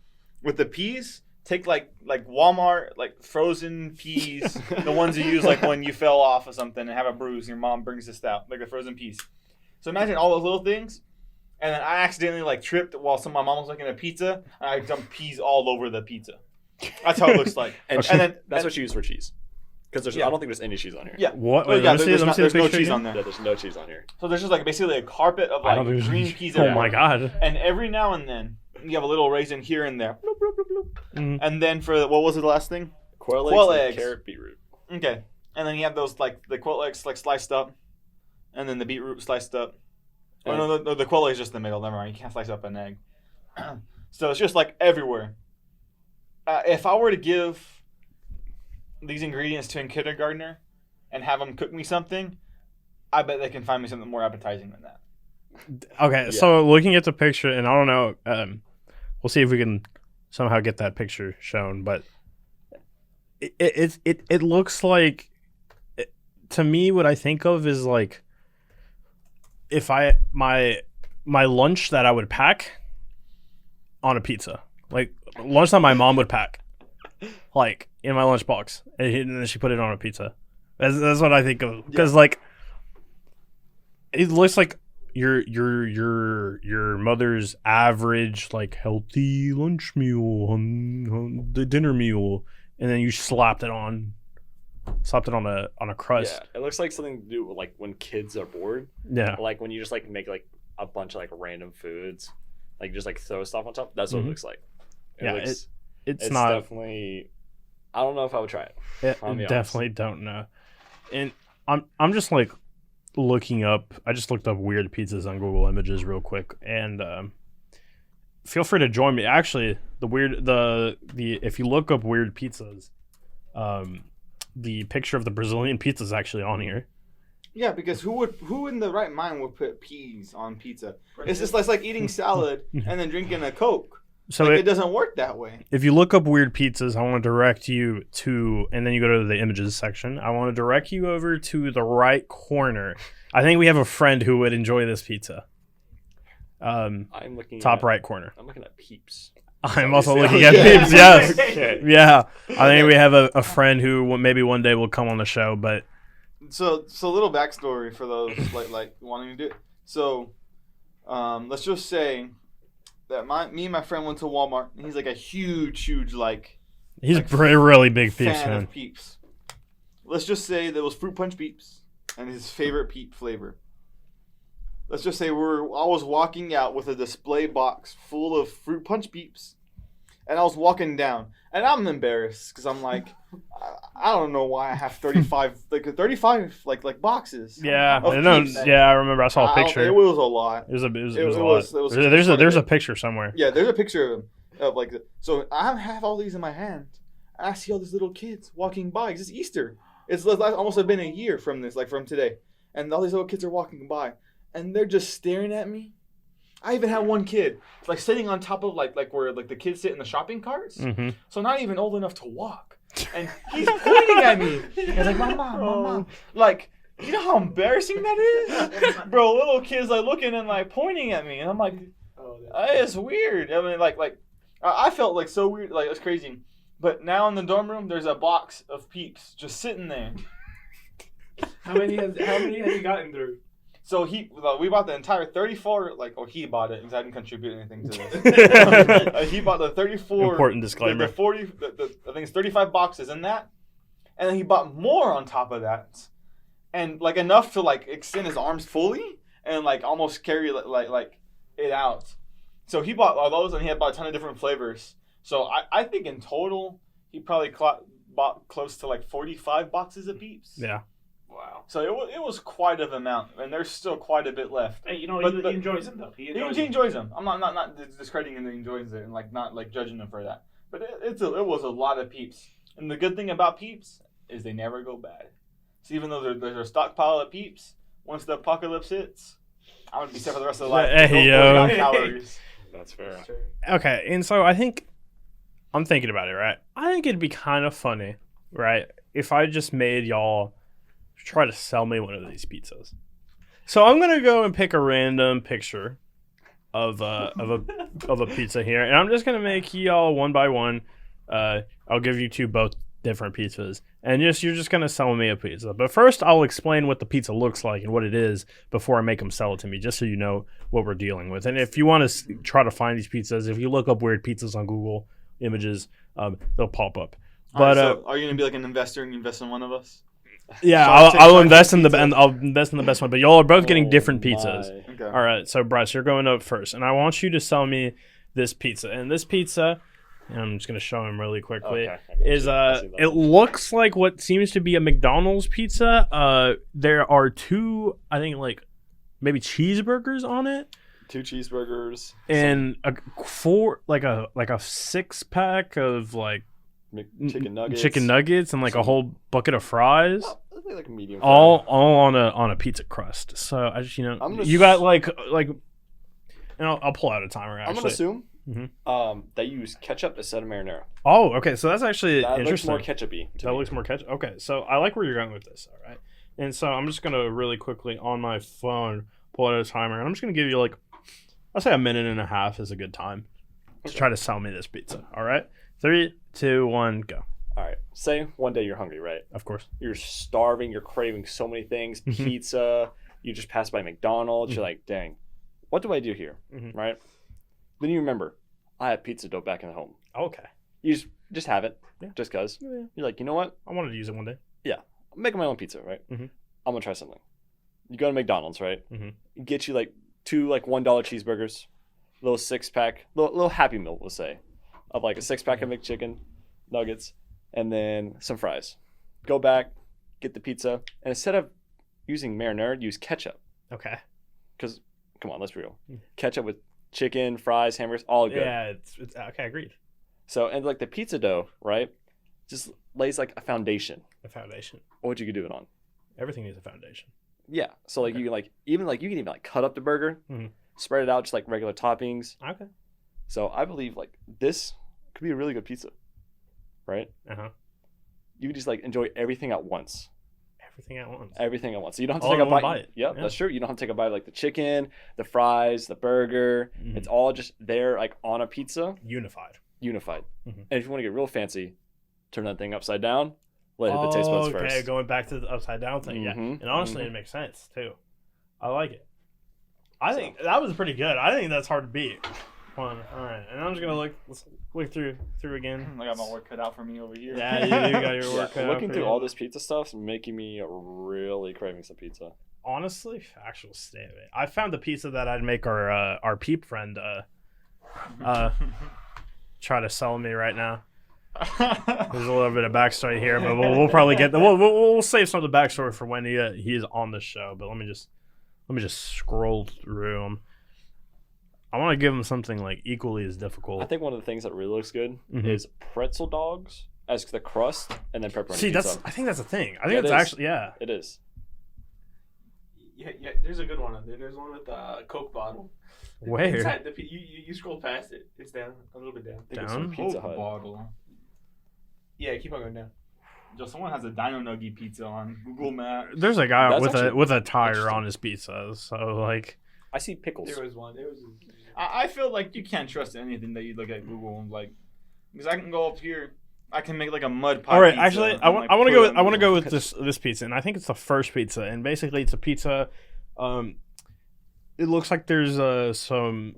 with the peas, take like Walmart like frozen peas, the ones you use like when you fell off or something and have a bruise. And your mom brings this out like the frozen peas. So imagine all those little things, and then I accidentally like tripped while my mom was making a pizza, and I dumped peas all over the pizza. That's how it looks like. And then that's what you use for cheese. Because I don't think there's any cheese on here. Yeah. What? Well, Wait, yeah, let me see there's the no picture cheese again? on there. Yeah, there's no cheese on here. So there's just like basically a carpet of I like don't think green peas. Oh my god. And every now and then you have a little raisin here and there. Bloop, bloop, bloop, bloop. Mhm. And then for what was it the last thing? Quail eggs. eggs. Carrot, beetroot. Okay. And then you have those like the quail eggs like sliced up, and then the beetroot sliced up. Oh no, the quail eggs just in the middle. Never mind. You can't slice up an egg. So it's just like everywhere. If I were to give these ingredients to a kindergartner and have them cook me something, I bet they can find me something more appetizing than that. Okay, so looking at the picture, and I don't know, we'll see if we can somehow get that picture shown, but it looks like, to me, what I think of is like, if my lunch that I would pack on a pizza, like lunch that my mom would pack, like in my lunchbox, and then she put it on a pizza. That's what I think of, because like it looks like your mother's average like healthy lunch meal on the dinner meal, and then you slapped it on a crust. Yeah, it looks like something to do with like when kids are bored. Yeah. Like when you just like make like a bunch of like random foods, like just like throw stuff on top. That's what it looks like. It's not definitely. I don't know if I would try it. I definitely don't know. And I'm just like looking up. I just looked up weird pizzas on Google Images real quick, and feel free to join me. Actually, the if you look up weird pizzas, the picture of the Brazilian pizza is actually on here. Yeah, because who in the right mind would put peas on pizza? It's just like eating salad and then drinking a Coke. So it doesn't work that way. If you look up weird pizzas, I want to direct you to, and then you go to the images section. I want to direct you over to the right corner. I think we have a friend who would enjoy this pizza. I'm looking top right corner. I'm looking at Peeps. I'm also looking at Peeps. Yes. Okay. Yeah. I think we have a friend who maybe one day will come on the show, but so little backstory for those like wanting to do it. So, let's just say that me and my friend went to Walmart, and he's like a huge like he's a really big Peeps fan fan. of Peeps. Let's just say there was fruit punch Peeps and his favorite Peep flavor. Let's just say I was walking out with a display box full of fruit punch Peeps, and I was walking down, and I'm embarrassed because I'm like, I don't know why I have 35 like boxes. Yeah, of Peeps. I remember I saw a picture. It was a lot. It was a lot. There's a picture somewhere. Yeah, there's a picture of like, so I have all these in my hand, and I see all these little kids walking by. It's Easter. It's almost been a year from this, like from today, and all these little kids are walking by, and they're just staring at me. I even had one kid like sitting on top of like where like the kids sit in the shopping carts. Mm-hmm. So not even old enough to walk, and he's pointing at me. He's like, "Mama." Like, you know how embarrassing that is, bro. Little kids like looking and like pointing at me, and I'm like, it's weird. I mean, like I felt like so weird, like it's crazy. But now in the dorm room, there's a box of Peeps just sitting there. How many have you gotten through? So we bought the entire 34, he bought it because I didn't contribute anything to this. He bought the 34. Important disclaimer. The 40, I think it's 35 boxes in that. And then he bought more on top of that. And like enough to like extend his arms fully and like almost carry like it out. So he bought all those, and he had bought a ton of different flavors. So I think in total, he probably bought close to like 45 boxes of Peeps. Yeah. Wow. So it was quite an amount, and there's still quite a bit left. Hey, he enjoys them though. He enjoys them. I'm not discrediting him that he enjoys it and like not like judging him for that. But it was a lot of Peeps, and the good thing about Peeps is they never go bad. So even though there's a stockpile of Peeps, once the apocalypse hits, I'm gonna be set for the rest of the life. Hey, yo. Calories. That's fair. Okay, and so I'm thinking about it, right? I think it'd be kind of funny, right, if I just made y'all try to sell me one of these pizzas. So I'm gonna go and pick a random picture of a pizza here, and I'm just gonna make y'all one by one I'll give you two both different pizzas, and you're just gonna sell me a pizza. But first, I'll explain what the pizza looks like and what it is before I make them sell it to me, just so you know what we're dealing with. And if you want to try to find these pizzas, if you look up weird pizzas on Google Images, they'll pop up. But so are you gonna be like an investor and invest in one of us? yeah, Shark Tank I'll Shark invest Tank in the pizza. and I'll invest in the best one. But y'all are both getting different pizzas. Okay. All right, so Bryce, you're going up first, and I want you to sell me this pizza. And this pizza, and I'm just gonna show him really quickly, Okay, I got is you. I see that. it looks like what seems to be a McDonald's pizza. There are two, I think, like maybe cheeseburgers on it, 2 cheeseburgers and a 6-pack of like chicken nuggets, and like a whole bucket of fries. Oh, that'd be like a medium. All on a pizza crust. So I just I'm gonna you got like and I'll pull out a timer I'm actually. gonna assume Mhm. they use ketchup instead of marinara. Oh, okay. So that's actually That looks interesting. more ketchupy. That looks more ketchup. Okay, so I like where you're going with this. All right, and so I'm just gonna really quickly on my phone pull out a timer, and I'm just gonna give you like I'll say a minute and a half is a good time to try to sell me this pizza. All right, 3, 2, 1, go. All right. Say one day you're hungry, right? Of course. You're starving. You're craving so many things. Mhm. Pizza. You just passed by McDonald's. You're like, dang, what do I do here? Mhm. Right? Then you remember, I have pizza dough back in the home. Okay. You just have it, Yeah. just cause. Yeah. You're like, you know what? I wanted to use it one day. I'm making my own pizza, right? Mhm. I'm gonna try something. You go to McDonald's, right? Mhm. You get you like 2 like $1 cheeseburgers, little 6-pack, little Happy Meal, we'll say, of like a 6-pack of McChicken nuggets, and then some fries. Go back, get the pizza, and instead of using marinara, use ketchup. Okay. Because come on, let's be real. Mm. Ketchup with chicken, fries, hamburgers, all good. Yeah, it's okay. Agreed. So and like the pizza dough, right? Just lays like a foundation. The foundation. What you could do it on? Everything needs a foundation. Yeah. So like Okay. you can you can even like cut up the burger, Mhm. spread it out just like regular toppings. Okay. So I believe like this could be a really good pizza, right? You can just like enjoy everything at once. Everything at once. Everything at once. So you don't have to All take in a one bite. bite. Yep, Yeah. that's true. You don't have to take a bite of like the chicken, the fries, the burger. Mhm. It's all just there like on a pizza, Unified. unified. Mhm. And if you want to get real fancy, turn that thing upside down, let it hit the taste buds okay, first. going back to the upside down thing. Yeah. Mhm, And honestly, mhm. it makes sense too. I like it. I think that was pretty good. I think that's hard to beat. All right, and I'm just gonna let's look through again. I got my work cut out for me over here. Yeah, you got your work cut out Looking for through you. all this pizza stuff's making me really craving some pizza. Honestly, factual statement. I found the pizza that I'd make our peep friend try to sell me right now. There's a little bit of backstory here, but we'll probably get we'll save some of the backstory for when he is on the show. But let me just scroll through them. I want to give him something like equally as difficult. I think one of the things that really looks good Mhm. is pretzel dogs as the crust and then pepperoni See, pizza. I think that's a thing. I think Yeah, it's it is. actually It is. Yeah, there's a good one on there. There's one with a Coke bottle. Where? Inside the, you scroll past it. It's down, a little bit down. I think it's Down? from Pizza Coke Hut. bottle. Yeah, keep on going down. Yo, someone has a Dino Nugget pizza on Google Maps. There's a guy That's with actually a tire interesting. on his pizza, so like I see pickles. There was one. There was. I feel like you can't trust anything that you look at Google and like, because I can go up here, I can make like a mud pie. all right. pizza actually, and, I like, want to put go. it on I want to go Google. with this pizza, and I think it's the first pizza, and basically it's a pizza. It looks like there's some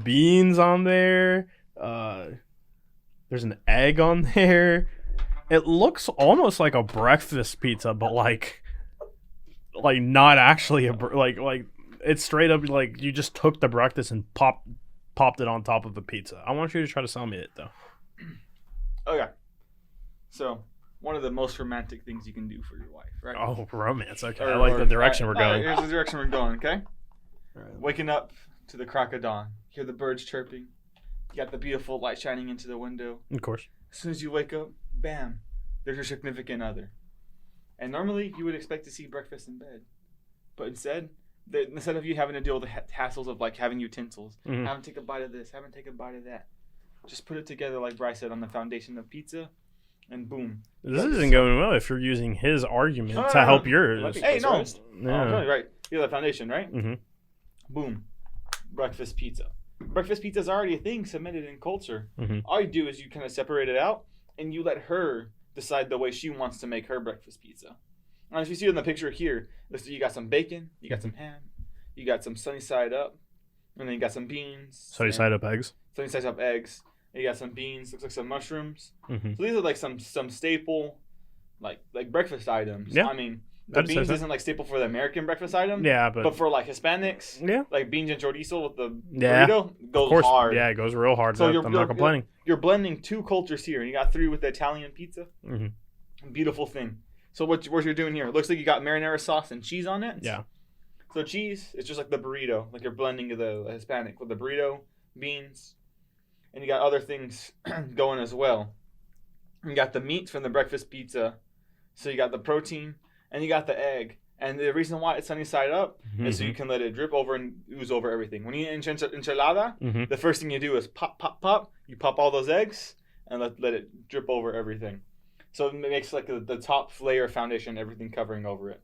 beans on there. There's an egg on there. It looks almost like a breakfast pizza, but like not actually like it's straight up like you just took the breakfast and popped it on top of a pizza. I want you to try to sell me it though. Okay. So, one of the most romantic things you can do for your wife, right? Oh, romance. Okay, I Or- like or- the direction all we're right, going. here's the direction we're going, okay? Alright. Waking up to the crack of dawn. Hear the birds chirping. You got the beautiful light shining into the window. Of course. As soon as you wake up, bam, there's your significant other. And normally you would expect to see breakfast in bed. But instead of you having to deal with the hassles of like having utensils, Mhm. having to take a bite of this, having to take a bite of that, just put it together like Bryce said on the foundation of pizza, and boom. This isn't going well if you're using his argument No, to no, help Might yours. be Hey, no. pressurized. Yeah. Right. You have the foundation, right? Mm-hmm. Boom. Breakfast pizza. breakfast pizza is already a thing cemented in culture. Mhm. All you do is you kind of separate it out, and you let her decide the way she wants to make her breakfast pizza. And as you see in the picture here, you got some bacon, you got some ham, you got some sunny side up, and then you got some beans. Sunny side up eggs. Sunny side up eggs. And you got some beans. Looks like some mushrooms. Mm-hmm. So these are like some staple, like breakfast items. Yeah. I mean, the I'd say beans so. isn't like staple for the American breakfast item. Yeah, But for like Hispanics, yeah, like beans and chorizo with the Yeah. burrito of goes course. hard. Yeah, it goes real hard. So I'm not complaining. You're blending two cultures here, and you got three with the Italian pizza. Mm-hmm. Beautiful thing. So what you're doing here? It looks like you got marinara sauce and cheese on it. Yeah. So cheese, it's just like the burrito, like you're blending the Hispanic with the burrito, beans, and you got other things going as well. You got the meat from the breakfast pizza, so you got the protein, and you got the egg. And the reason why it's sunny side up is so you can let it drip over and ooze over everything. When you eat enchilada, Mm-hmm. the first thing you do is pop, pop, pop. You pop all those eggs and let it drip over everything. So it makes like the top layer foundation, everything covering over it.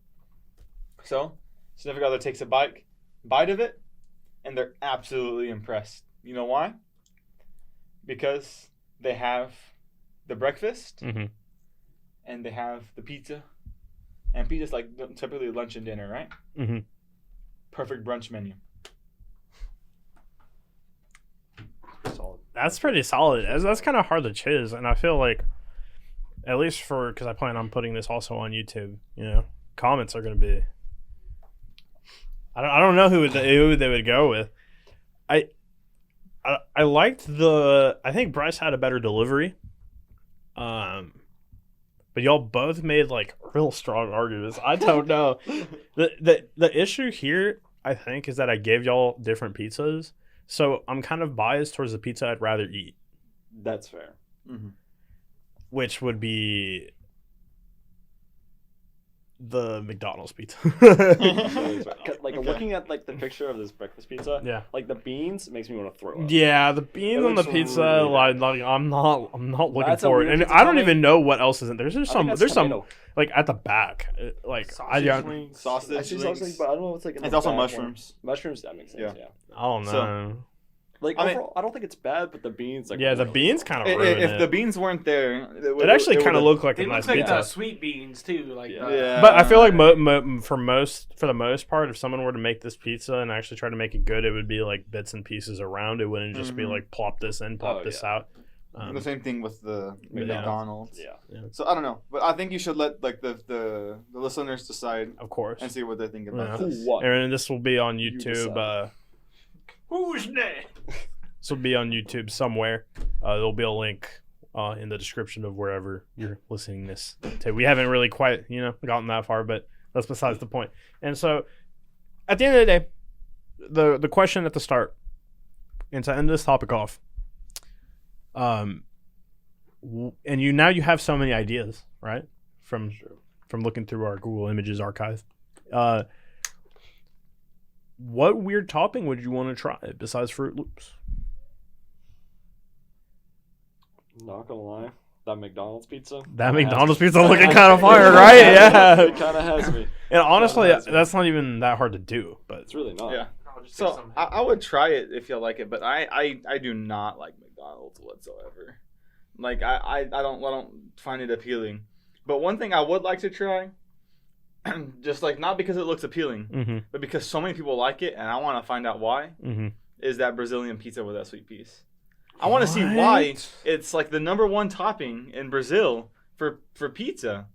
So significant other takes a bite of it, and they're absolutely impressed. You know why? Because they have the breakfast, Mm-hmm. and they have the pizza. And pizza's like typically lunch and dinner, right? Mm-hmm. Perfect brunch menu. Solid. That's pretty solid. That's kind of hard to choose, and I feel like, at least because I plan on putting this also on YouTube, comments are going to be. I don't know who they would go with. I liked I think Bryce had a better delivery. But y'all both made like real strong arguments. I don't know. The issue here, I think, is that I gave y'all different pizzas. So I'm kind of biased towards the pizza I'd rather eat, That's fair. Mm-hmm. which would be the McDonald's pizza. Like looking at like the picture of this breakfast pizza, Yeah. like the beans makes me want to throw up. Yeah, the beans It on the looks pizza, really like I'm not looking That's a for it, weird and pizza I don't topping. even know what else is in there. There's I think that's some tomato. like at the back, like Sausage links. Sausage I see links. sausage, but I don't know what's like. In It's the also back one. mushrooms. Mushrooms, that makes sense. Yeah. Yeah. I don't know. So- Like I mean- overall, I don't think it's bad, but the beans like. Yeah, the really- beans kind of If ruin the it. beans weren't there, It actually kind of looked like They a look nice like pizza. sweet beans too, like Yeah. Yeah. But I feel like for the most part, if someone were to make this pizza and actually try to make it good, it would be like bits and pieces around. It wouldn't just be Mhm. like plop this in, plop Oh, this yeah. out. the same thing with the Yeah. McDonald's. Yeah. So I don't know, but I think you should let like the listeners decide Of course. and see what they think about Yeah. this. What? And this will be on You YouTube. decide. who's next? This will be on YouTube somewhere. There'll be a link in the description of wherever you're listening this to. We haven't really quite, gotten that far, but that's besides the point. And so, at the end of the day, the question at the start, and to end this topic off, and now you have so many ideas, right? From looking through our Google Images archive. What weird topping would you want to try besides Fruit Loops? Not gonna lie, that McDonald's pizza. That kinda McDonald's has pizza me. looking Kinda kind of has me. fire, right? Yeah. It kind of has me. And honestly, Kinda has me. that's not even that hard to do. But It's really not. Yeah. I'll just So I would try it if you like it, but I do not like McDonald's whatsoever. Like I don't find it appealing. But one thing I would like to try, just like not because it looks appealing, but because so many people like it, and I want to find out why, is that Brazilian pizza with that sweet piece. I want to see why What? it's like the #1 topping in Brazil for pizza.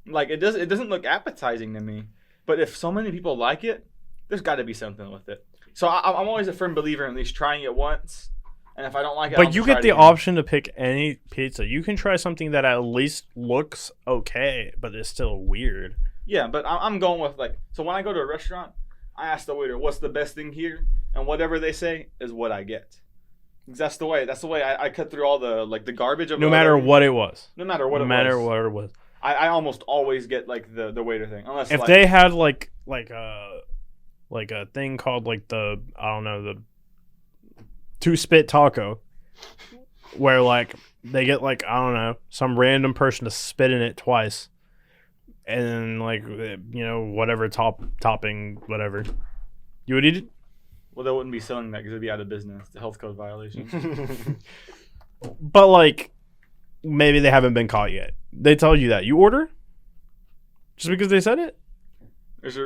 Like it doesn't look appetizing to me. But if so many people like it, there's got to be something with it. So I'm always a firm believer in at least trying it once. And if I don't like it, But I'll you try get it the again. option to pick any pizza. You can try something that at least looks okay, but is still weird. Yeah, but I'm going with like, so when I go to a restaurant, I ask the waiter, what's the best thing here? And whatever they say is what I get. That's the way I cut through all the like the garbage of No the matter other- what it was. No matter what No it matter was. what it was. I almost always get like the waiter thing. Unless If like, they had like a thing called like the two spit taco, where like they get like some random person to spit in it twice, and then like whatever topping whatever, you would eat it. Well, they wouldn't be selling that because they'd be out of business. The health code violation. But like, maybe they haven't been caught yet. They tell you that you order just because they said it. There's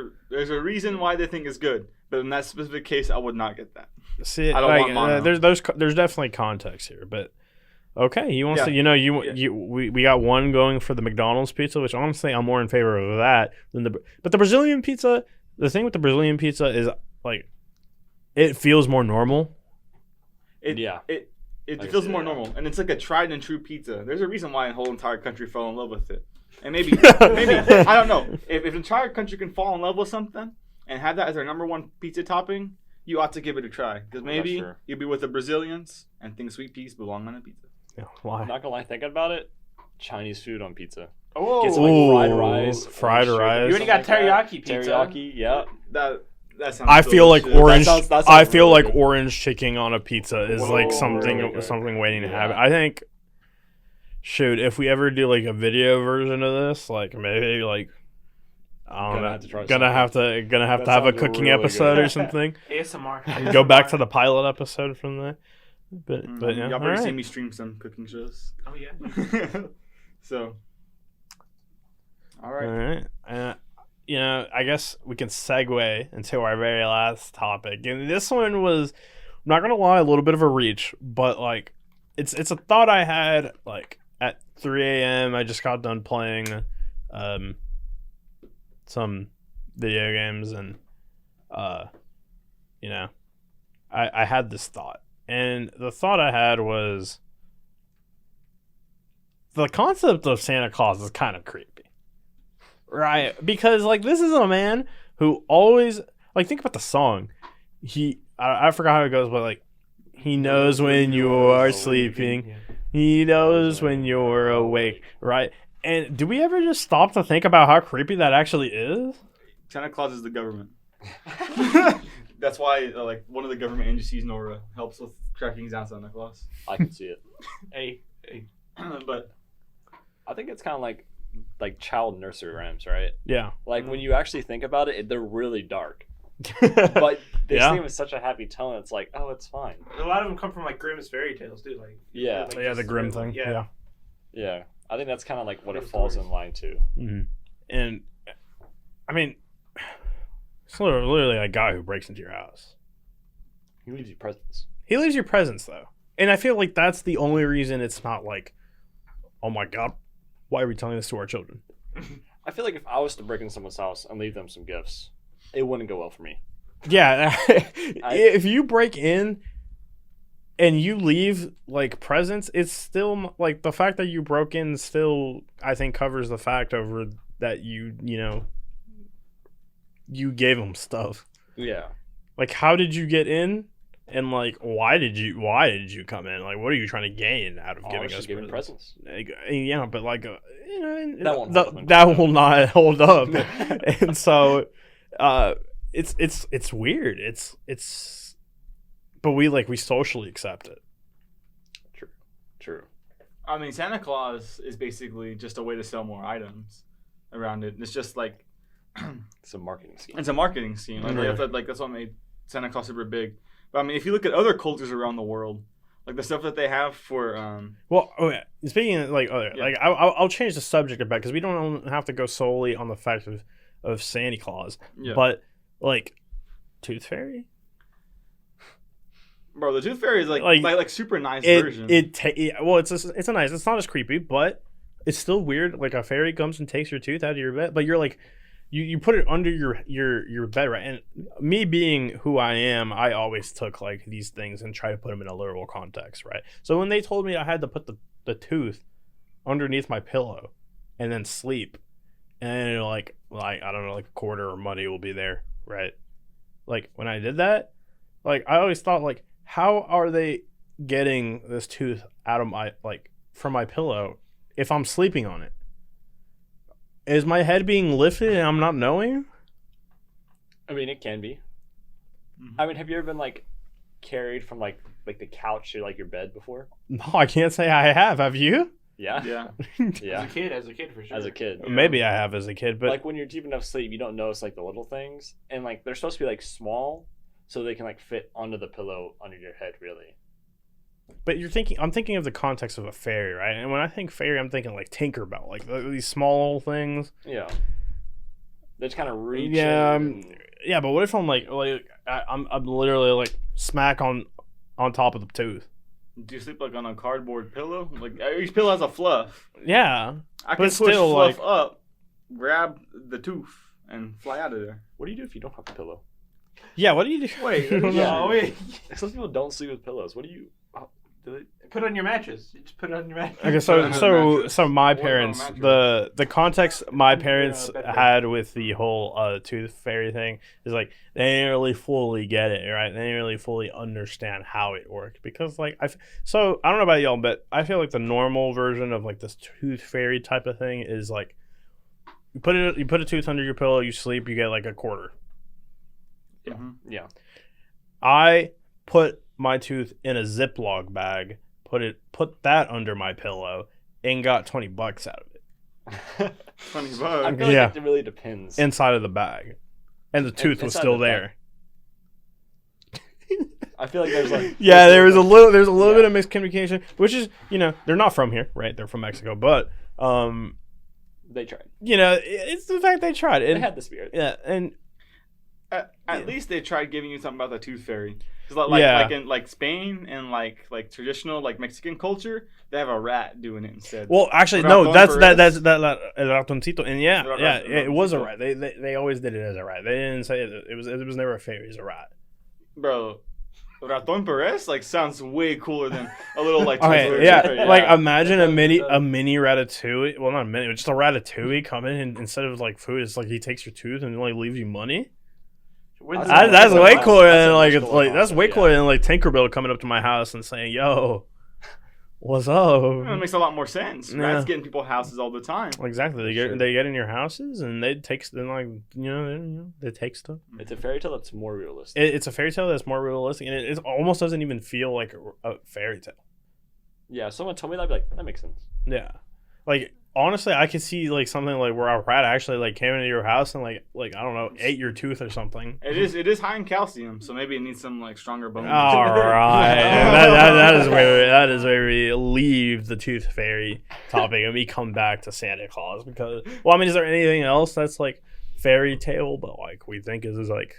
a reason why they think it's good, but in that specific case, I would not get that. See, I don't like, want mono. there's definitely context here, but okay, you want Yeah. to we got one going for the McDonald's pizza, which honestly I'm more in favor of that than but the Brazilian pizza. The thing with the Brazilian pizza is like it feels more normal. It I feels see more that. normal, and it's like a tried and true pizza. There's a reason why the whole entire country fell in love with it, and maybe I don't know if the entire country can fall in love with something and have that as their number one pizza topping, you ought to give it a try because maybe sure. you'll be with the Brazilians and think sweet peas belong on a pizza. Yeah, why? I'm not gonna lie, thinking about it, Chinese food on pizza. Oh, Get some like fried rice. fried or rice. you already got something like teriyaki that. pizza. Teriyaki, yeah. That sounds. I feel like delicious. orange. That sounds I feel really like good. orange chicken on a pizza is like Whoa, something really good. something waiting to Yeah. happen. I think. Shoot, if we ever do like a video version of this, like maybe like I don't Gonna know, have to try gonna have to That have a sounds cooking really episode good. or something. ASMR. Go back to the pilot episode from there. But yeah, y'all all better see right. me stream some cooking shows. Oh yeah. So, all All right. right. You know, I guess we can segue into our very last topic. And this one was, I'm not gonna lie, a little bit of a reach, but like, it's a thought I had like at 3 a.m. I just got done playing, some video games, and you know, I had this thought, and the thought I had was, the concept of Santa Claus is kind of creepy. Right, because like this is a man who always like think about the song. I forgot how it goes, but like he knows when you are sleeping. He knows when you're awake, right? And do we ever just stop to think about how creepy that actually is? Santa Claus is the government. That's why like one of the government agencies, NORA, helps with tracking down Santa Claus. I can see it. Hey. But I think it's kind of like child nursery rhymes, right? Yeah. Like when you actually think about it, they're really dark, but they Yeah. sing with such a happy tone. It's like, oh, it's fine. A lot of them come from like Grimm's fairy tales, dude. Like Yeah, like, Yeah, the just grim really- thing. Yeah. yeah. I think that's kind of like what it Good falls stories. in line to. Mhm. And I mean, it's literally a guy who breaks into your house. He leaves you presents. He leaves your presents though, and I feel like that's the only reason it's not like, oh my god, why are we telling this to our children? I feel like if I was to break into someone's house and leave them some gifts, it wouldn't go well for me. Yeah, if you break in and you leave like presents, it's still like the fact that you broke in still I think covers the fact over that you know you gave them stuff. Yeah. Like how did you get in? And like why did you come in? Like what are you trying to gain out of I giving was us just giving presents. Like, yeah, but like you know That won't hold up. that will not hold up. And so it's weird. It's but we socially accept it. True. I mean, Santa Claus is basically just a way to sell more items around it. It's just like It's a marketing scheme. it's a marketing scheme. Like, Yeah. that's what made Santa Claus super big. But I mean, if you look at other cultures around the world, like the stuff that they have for Well, okay. Speaking of, like, okay, Yeah. like I'll change the subject a bit because we don't have to go solely on the fact of Santa Claus, yeah. but like Tooth Fairy, Bro, the Tooth Fairy is like Like, super nice version. it's a nice. It's not as creepy, but it's still weird. Like a fairy comes and takes your tooth out of your bed, but you're like. You put it under your bed, right? And me being who I am, I always took like these things and try to put them in a literal context, right? So when they told me I had to put the tooth underneath my pillow and then sleep, and like I don't know, like a quarter or money will be there, right? Like when I did that, like I always thought like, how are they getting this tooth out of my from my pillow if I'm sleeping on it? Is my head being lifted and I'm not knowing? I mean, it can be. Mhm. I mean, have you ever been like carried from like the couch to like your bed before? No, I can't say I have. Have you? Yeah. yeah. Yeah. As a kid for sure. As a kid. Maybe I have as a kid, but Like when you're deep enough sleep, you don't notice like the little things, and like they're supposed to be like small, so they can like fit onto the pillow under your head, really. But I'm thinking of the context of a fairy, right? And when I think fairy, I'm thinking like Tinkerbell, like these small things. Yeah. They just kind of reach. Yeah, in. yeah. But what if I'm I'm literally like smack on top of the tooth? Do you sleep like on a cardboard pillow? Like each pillow has a fluff. Yeah, I but can push still, fluff like- up, grab the tooth, and fly out of there. What do you do if you don't have a pillow? yeah. What do you do? Wait, I don't yeah. know. wait. Some people don't sleep with pillows. What do you? Do they? Put it on your mattress. You just put it on your mattress. Okay, so my parents, the context my parents had with the whole tooth fairy thing is like they didn't really fully get it, right? They didn't really fully understand how it worked because like so I don't know about y'all, but I feel like the normal version of like this tooth fairy type of thing is like you put a tooth under your pillow, you sleep, you get like a quarter. Yeah. Mm-hmm. Yeah. I put my tooth in a Ziploc bag, put that under my pillow, and got $20 out of it $20. I feel Yeah. like it really depends. inside of the bag, and the tooth was inside still the bag. there. I feel like there's like Yeah, there's a little Yeah. bit of miscommunication, which is they're not from here, right? They're from Mexico, but they tried. it's the fact they tried. They And, had the spirit. yeah, and At least they tried giving you something about the tooth fairy. Because like Yeah. in like Spain and like traditional like Mexican culture, they have a rat doing it instead. well, actually, Raton no, that's Perez. that el ratoncito, and yeah, Rat- it was a ratoncito. rat. They always did it as a rat. They didn't say it was never a fairy. It was a rat. Bro, Raton Perez like sounds way cooler than a little like tooth Okay, fairy. yeah, like imagine It a does, mini it does. a mini ratatouille. Well, not a mini, but just a ratatouille coming and instead of like food, it's like he takes your tooth and like leaves you money. Where's That's the- That's a way much- cooler that's a than much like cooler that's way concept, cooler yeah. than like Tinkerbell coming up to my house and saying, "Yo, what's up?" That makes a lot more sense. Yeah. Rats get in people's houses all the time. Exactly. They Sure. get in your houses and they take they take stuff. It's a fairy tale that's more realistic. It's a fairy tale that's more realistic, and it almost doesn't even feel like a fairy tale. Yeah, someone told me that, I'd be like, that makes sense. Yeah, like honestly, I could see like something like where a rat actually like came into your house and like I don't know, ate your tooth or something. It is high in calcium, so maybe it needs some like stronger bones. All right, that is where we leave the tooth fairy topic and we come back to Santa Claus because well, I mean, is there anything else that's like fairy tale, but like we think is like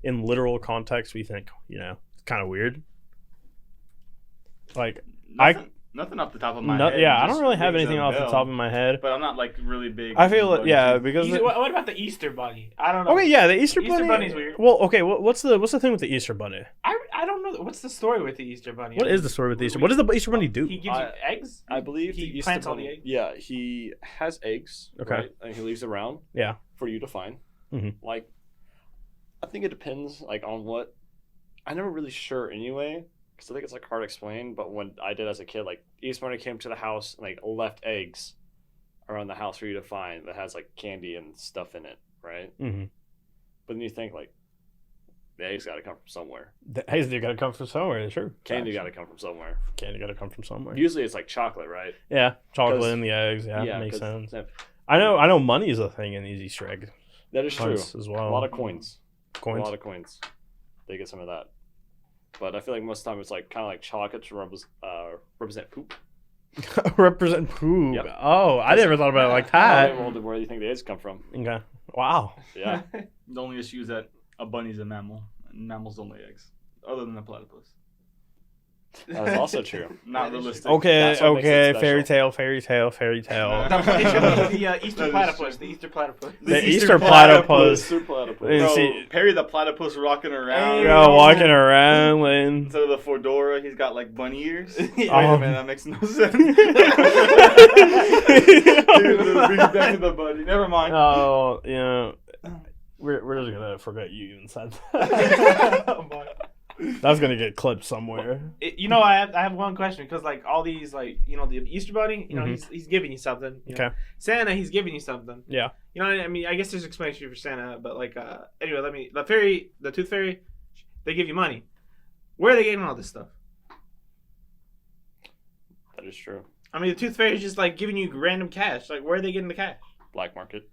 in literal context we think it's kind of weird. Like Nothing off the top of my no, head. yeah, I just don't really have rings anything a off the bell. top of my head. But I'm not like really big. I feel like bunny because What about the Easter Bunny? I don't know. okay, yeah, the Easter Easter bunny. Bunny's weird. Well, okay, what's the thing with the Easter bunny? I don't know. What's the story with the Easter Bunny? What is the story with the Easter? What does the Easter bunny do? He gives you eggs? I believe he the Easter plants all Bunny- the eggs. Yeah, he has eggs. Okay. Right? And he leaves around. Yeah. For you to find. Mhm. Like, I think it depends like on what. I'm never really sure anyway, because I think it's like hard to explain. But when I did as a kid, like Easter Bunny came to the house and like left eggs around the house for you to find that has like candy and stuff in it, right? Mm-hmm. But then you think like the eggs got to come from somewhere. The eggs they gotta come from somewhere. Sure. Candy got to come from somewhere. Candy gotta come from somewhere. Usually it's like chocolate, right? Yeah, chocolate 'Cause- in the eggs. Yeah, makes 'cause sense. I know money is a thing in these Easter egg That is true. hunts as well. A lot of coins. coins. A lot of coins. They get some of that. But I feel like most of the time it's like kind of like chocolate to represent poop. Represent poop. Yep. Oh, I never thought about it like Okay, that. well, where do you think the eggs come from? Okay. Wow. Yeah. The only issue is that a bunny's a mammal, and mammals don't lay eggs, other than the platypus. That is also true. Not realistic. Okay. That's what makes it Okay. special. Fairy tale. Fairy tale. Fairy tale. No. It should be the That Easter is platypus. true. The Easter platypus. The Easter platypus. Super platypus. And Bro, see- Perry the platypus rocking around. Hey, Yeah, walking around, and Instead of the fedora, he's got like bunny ears. Wait Oh. a minute, that makes no sense. Brings it back to the bunny. Never mind. oh, we're just gonna forget you even said that. Oh my. That's gonna get clipped somewhere. I have one question because like all these like the Easter Bunny, Mhm. he's giving you something. You know. Okay. Santa, he's giving you something. Yeah. I mean, I guess there's explanation for Santa, but like anyway, the Tooth Fairy, they give you money. Where are they getting all this stuff? That is true. I mean, the Tooth Fairy is just like giving you random cash. Like, where are they getting the cash? Black market.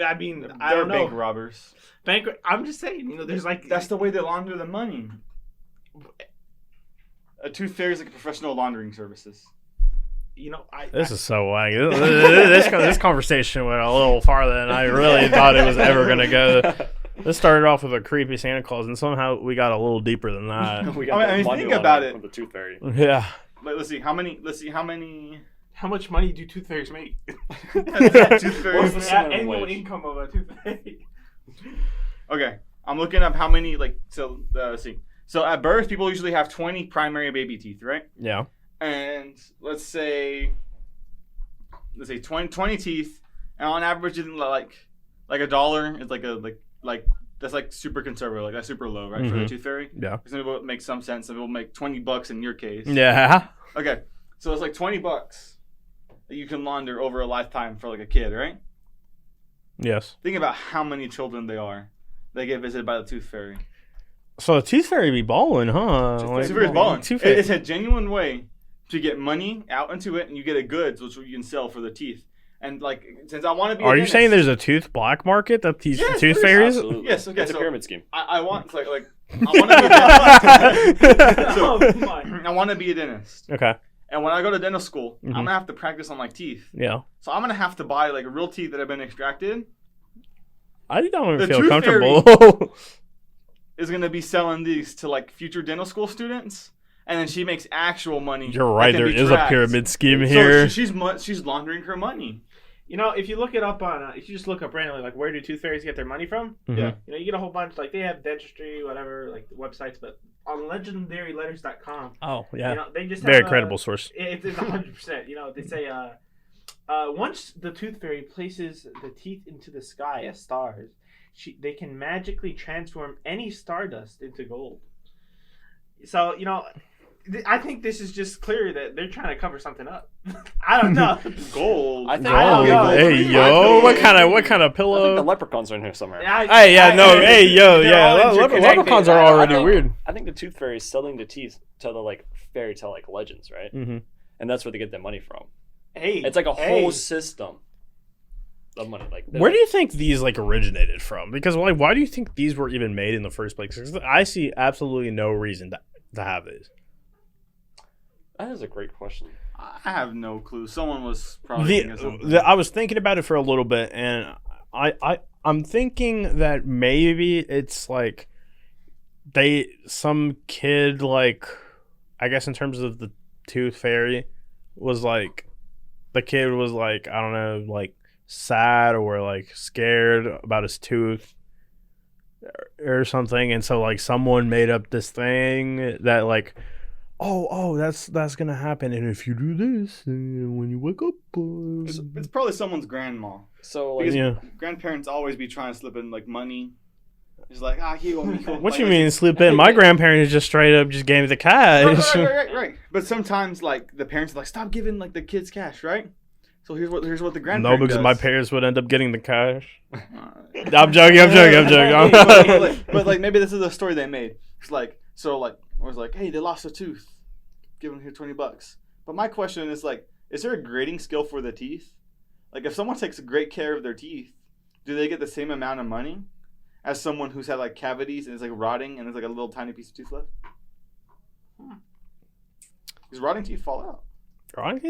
I mean, I They're don't know. bank robbers. I'm just saying, there's like That's the way they launder the money. A tooth fairy is like professional laundering services. This is so wacky. This conversation went a little farther than I really thought it was ever going to go. This started off with a creepy Santa Claus, and somehow we got a little deeper than that. We got I mean, think about it. From the tooth fairy. Yeah. Let's see how many. How much money do tooth fairies make? Tooth fairies. What's the annual income of a tooth fairy? Okay, I'm looking up how many. Let's see. So at birth, people usually have 20 primary baby teeth, right? Yeah. And let's say 20 teeth, and on average, it's like $1 is like that's like super conservative, like that's super low, right, for the tooth fairy. Yeah. Some people make some sense. Some people make $20 in your case. Yeah. Okay, so it's like $20 that you can launder over a lifetime for like a kid, right? Yes. Think about how many children they get visited by the tooth fairy. So the tooth fairy be balling, huh? Tooth fairy's balling. Tooth fairy. It's a genuine way to get money out into it, and you get a goods which you can sell for the teeth. And like, since I want to be, Are you saying there's a tooth black market of these Yes, tooth there is. fairies? Absolutely. Yes, okay, It's a so- pyramid scheme. I want I want to be a dentist. Oh, So, come on. I want to be a dentist, Okay. and when I go to dental school, I'm gonna have to practice on my teeth. Yeah. So I'm gonna have to buy like real teeth that have been extracted. I don't The even feel tooth comfortable. Is gonna be selling these to like future dental school students, and then she makes actual money. You're that right. can There be is tracked. a pyramid scheme So here. she's laundering her money. If you look it up if you just look up randomly, like where do tooth fairies get their money from? Mhm. Yeah. You get a whole bunch, like they have dentistry, whatever, like websites, but on legendaryletters.com, Oh yeah. they just Very have credible source. It's 100%. They say once the tooth fairy places the teeth into the sky as stars, they can magically transform any stardust into gold. So I think this is just clear that they're trying to cover something up. I don't know. Gold. I think- Oh, know. hey yo, what kind of I pillow? think the leprechauns are in here somewhere. Hey, yeah, no, hey, yo, they're yeah, all interconnected. leprechauns are already weird. I think the tooth fairy is selling the teeth to the like fairy tale like legends, right? Mm-hmm. And that's where they get their money from. Hey, It's like a whole system of money. Like Where do you think these like originated from? Because like, why do you think these were even made in the first place? 'Cause I see absolutely no reason to have these. That is a great question. I have no clue. Someone was probably thinking of something. I was thinking about it for a little bit, and I'm thinking that maybe it's like some kid, like, I guess in terms of the tooth fairy, was like, the kid was like, I don't know, like sad or like scared about his tooth or something, and so like someone made up this thing that like, oh, that's gonna happen, and if you do this, when you wake up, It's probably someone's grandma. So like, Because yeah. grandparents always be trying to slip in like money. It's like, he owe me. What you mean slip in? My grandparents just straight up just gave me the cash. Right. But sometimes like the parents are like, stop giving like the kids cash, right? So here's what the No, grandparent because does. my parents would end up getting the cash. Uh, I'm joking. but like maybe this is a story they made. It's like it was like, hey, they lost a tooth, give them here $20. But my question is like, is there a grading scale for the teeth? Like if someone takes great care of their teeth, do they get the same amount of money as someone who's had like cavities and is like rotting and there's like a little tiny piece of tooth left? Because rotting teeth fall out. Do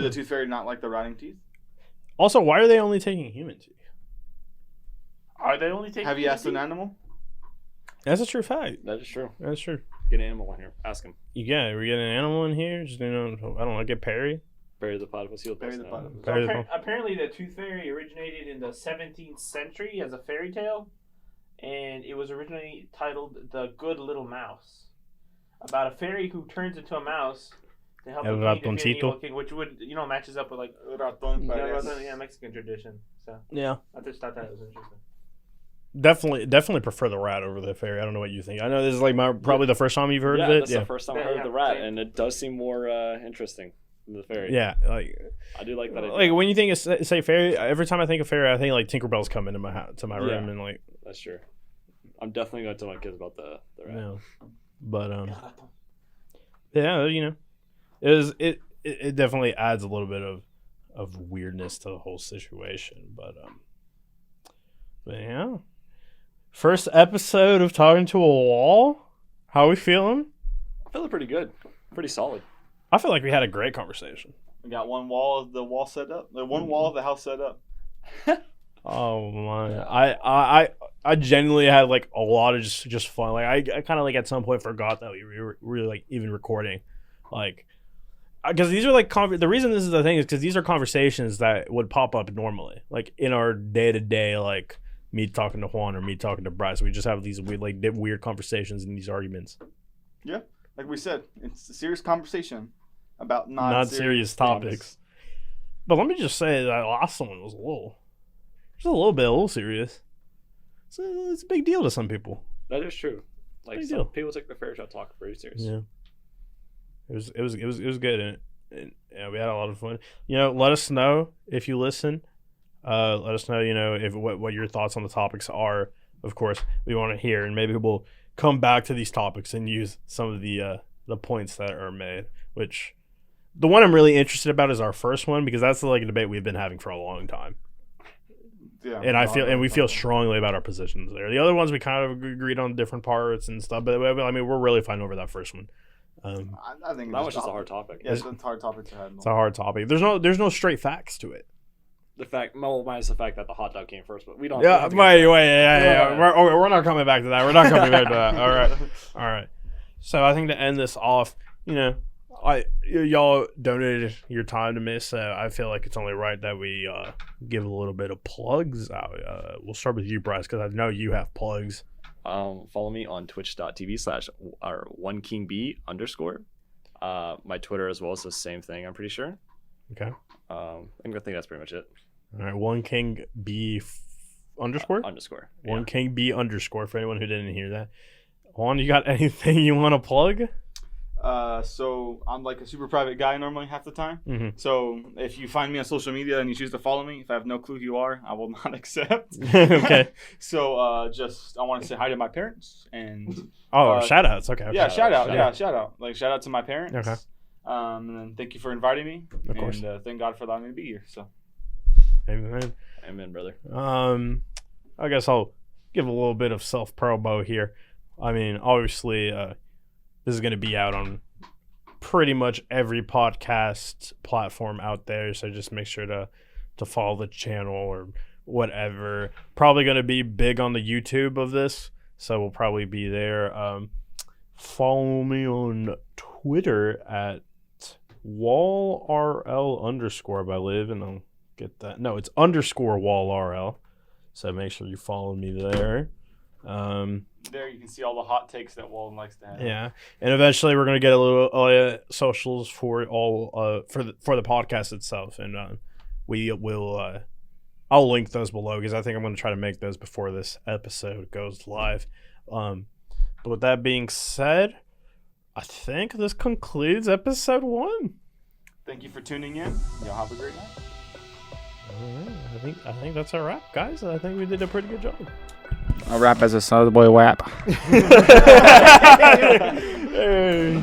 the tooth fairy not like the rotting teeth? Also, why are they only taking human teeth? Are they only taking? Have you asked an animal? That's a true fact. that is true. That's true. Get an animal in here. Ask him. Yeah, we get an animal in here. Just I don't know, get Perry. Bury the platypus. He'll Bury bust the it out. platypus. Bury the Apparently, the tooth fairy originated in the 17th century as a fairy tale, and it was originally titled "The Good Little Mouse," about a fairy who turns into a mouse to help El defeat an ratoncito. evil king, which would matches up with like Mexican tradition. So Yeah. I just thought that was interesting. Definitely prefer the rat over the fairy. I don't know what you think. I know this is like probably the first time you've heard Yeah, of it. that's the first time I heard of the rat, and it does seem more interesting than the fairy. Yeah, like I do like that idea. like when you think of say fairy, every time I think of fairy, I think like Tinkerbell's come into my house, to my room, Yeah. and like That's true. I'm definitely going to tell my kids about the rat. no, but yeah, it definitely adds a little bit of weirdness to the whole situation. But yeah. First episode of Talking to a Wall. How are we feeling? I'm feeling pretty good. Pretty solid. I feel like we had a great conversation. We got one wall of the wall set up. One wall of the house set up. Oh my! I genuinely had like a lot of just fun. Like I kind of like at some point forgot that we were really like even recording, like because these are like the reason this is the thing is because these are conversations that would pop up normally, like in our day to day, like me talking to Juan or me talking to Bryce. We just have these weird conversations and these arguments. Yeah, like we said, it's a serious conversation about not serious topics. But let me just say that last one was a little serious. It's a big deal to some people. That is true. Like some people take the fair shot talk very serious. Yeah. It was good and yeah, we had a lot of fun. Let us know if you listen. Let us know, if what your thoughts on the topics are. Of course, we want to hear, and maybe we'll come back to these topics and use some of the points that are made. Which the one I'm really interested about is our first one because that's like a debate we've been having for a long time. Yeah, and we feel strongly about our positions there. The other ones we kind of agreed on different parts and stuff, but I mean we're really fighting over that first one. I think that was just a hard topic. Yeah, it's a hard topic to have. It's a hard topic. There's no straight facts to it. Minus the fact that the hot dog came first, but we don't. Yeah, wait, yeah. We're not coming back to that. We're not coming back to that. All right. So I think to end this off, y'all donated your time to me, so I feel like it's only right that we give a little bit of plugs out. We'll start with you, Bryce, because I know you have plugs. Follow me on twitch.tv/1kingb_. My Twitter as well is the same thing, I'm pretty sure. Okay. I think that's pretty much it. All right, 1kingb_? Underscore. 1kingb_ for anyone who didn't hear that. Juan, you got anything you want to plug? So I'm like a super private guy normally half the time. Mm-hmm. So if you find me on social media and you choose to follow me, if I have no clue who you are, I will not accept. Okay. So I want to say hi to my parents and shout outs. Okay. Yeah, shout out. Like shout out to my parents. Okay. And then thank you for inviting me. Of course. And thank God for allowing me to be here. So. Amen. Amen, brother. I guess I'll give a little bit of self promo here. I mean, obviously, this is going to be out on pretty much every podcast platform out there, so just make sure to follow the channel or whatever. Probably going to be big on the YouTube of this, so we'll probably be there. Follow me on Twitter at wallrl_ I believe, and I'll get that. No, it's _wallrl. So make sure you follow me there. There you can see all the hot takes that Wallen likes to have. Yeah, and eventually we're gonna get a little socials for all for the podcast itself, and we will. I'll link those below because I think I'm gonna try to make those before this episode goes live. But with that being said, I think this concludes episode 1. Thank you for tuning in. Y'all have a great night. All right, I think that's a wrap, guys. I think we did a pretty good job. A rap as a Southern boy wap. Hey.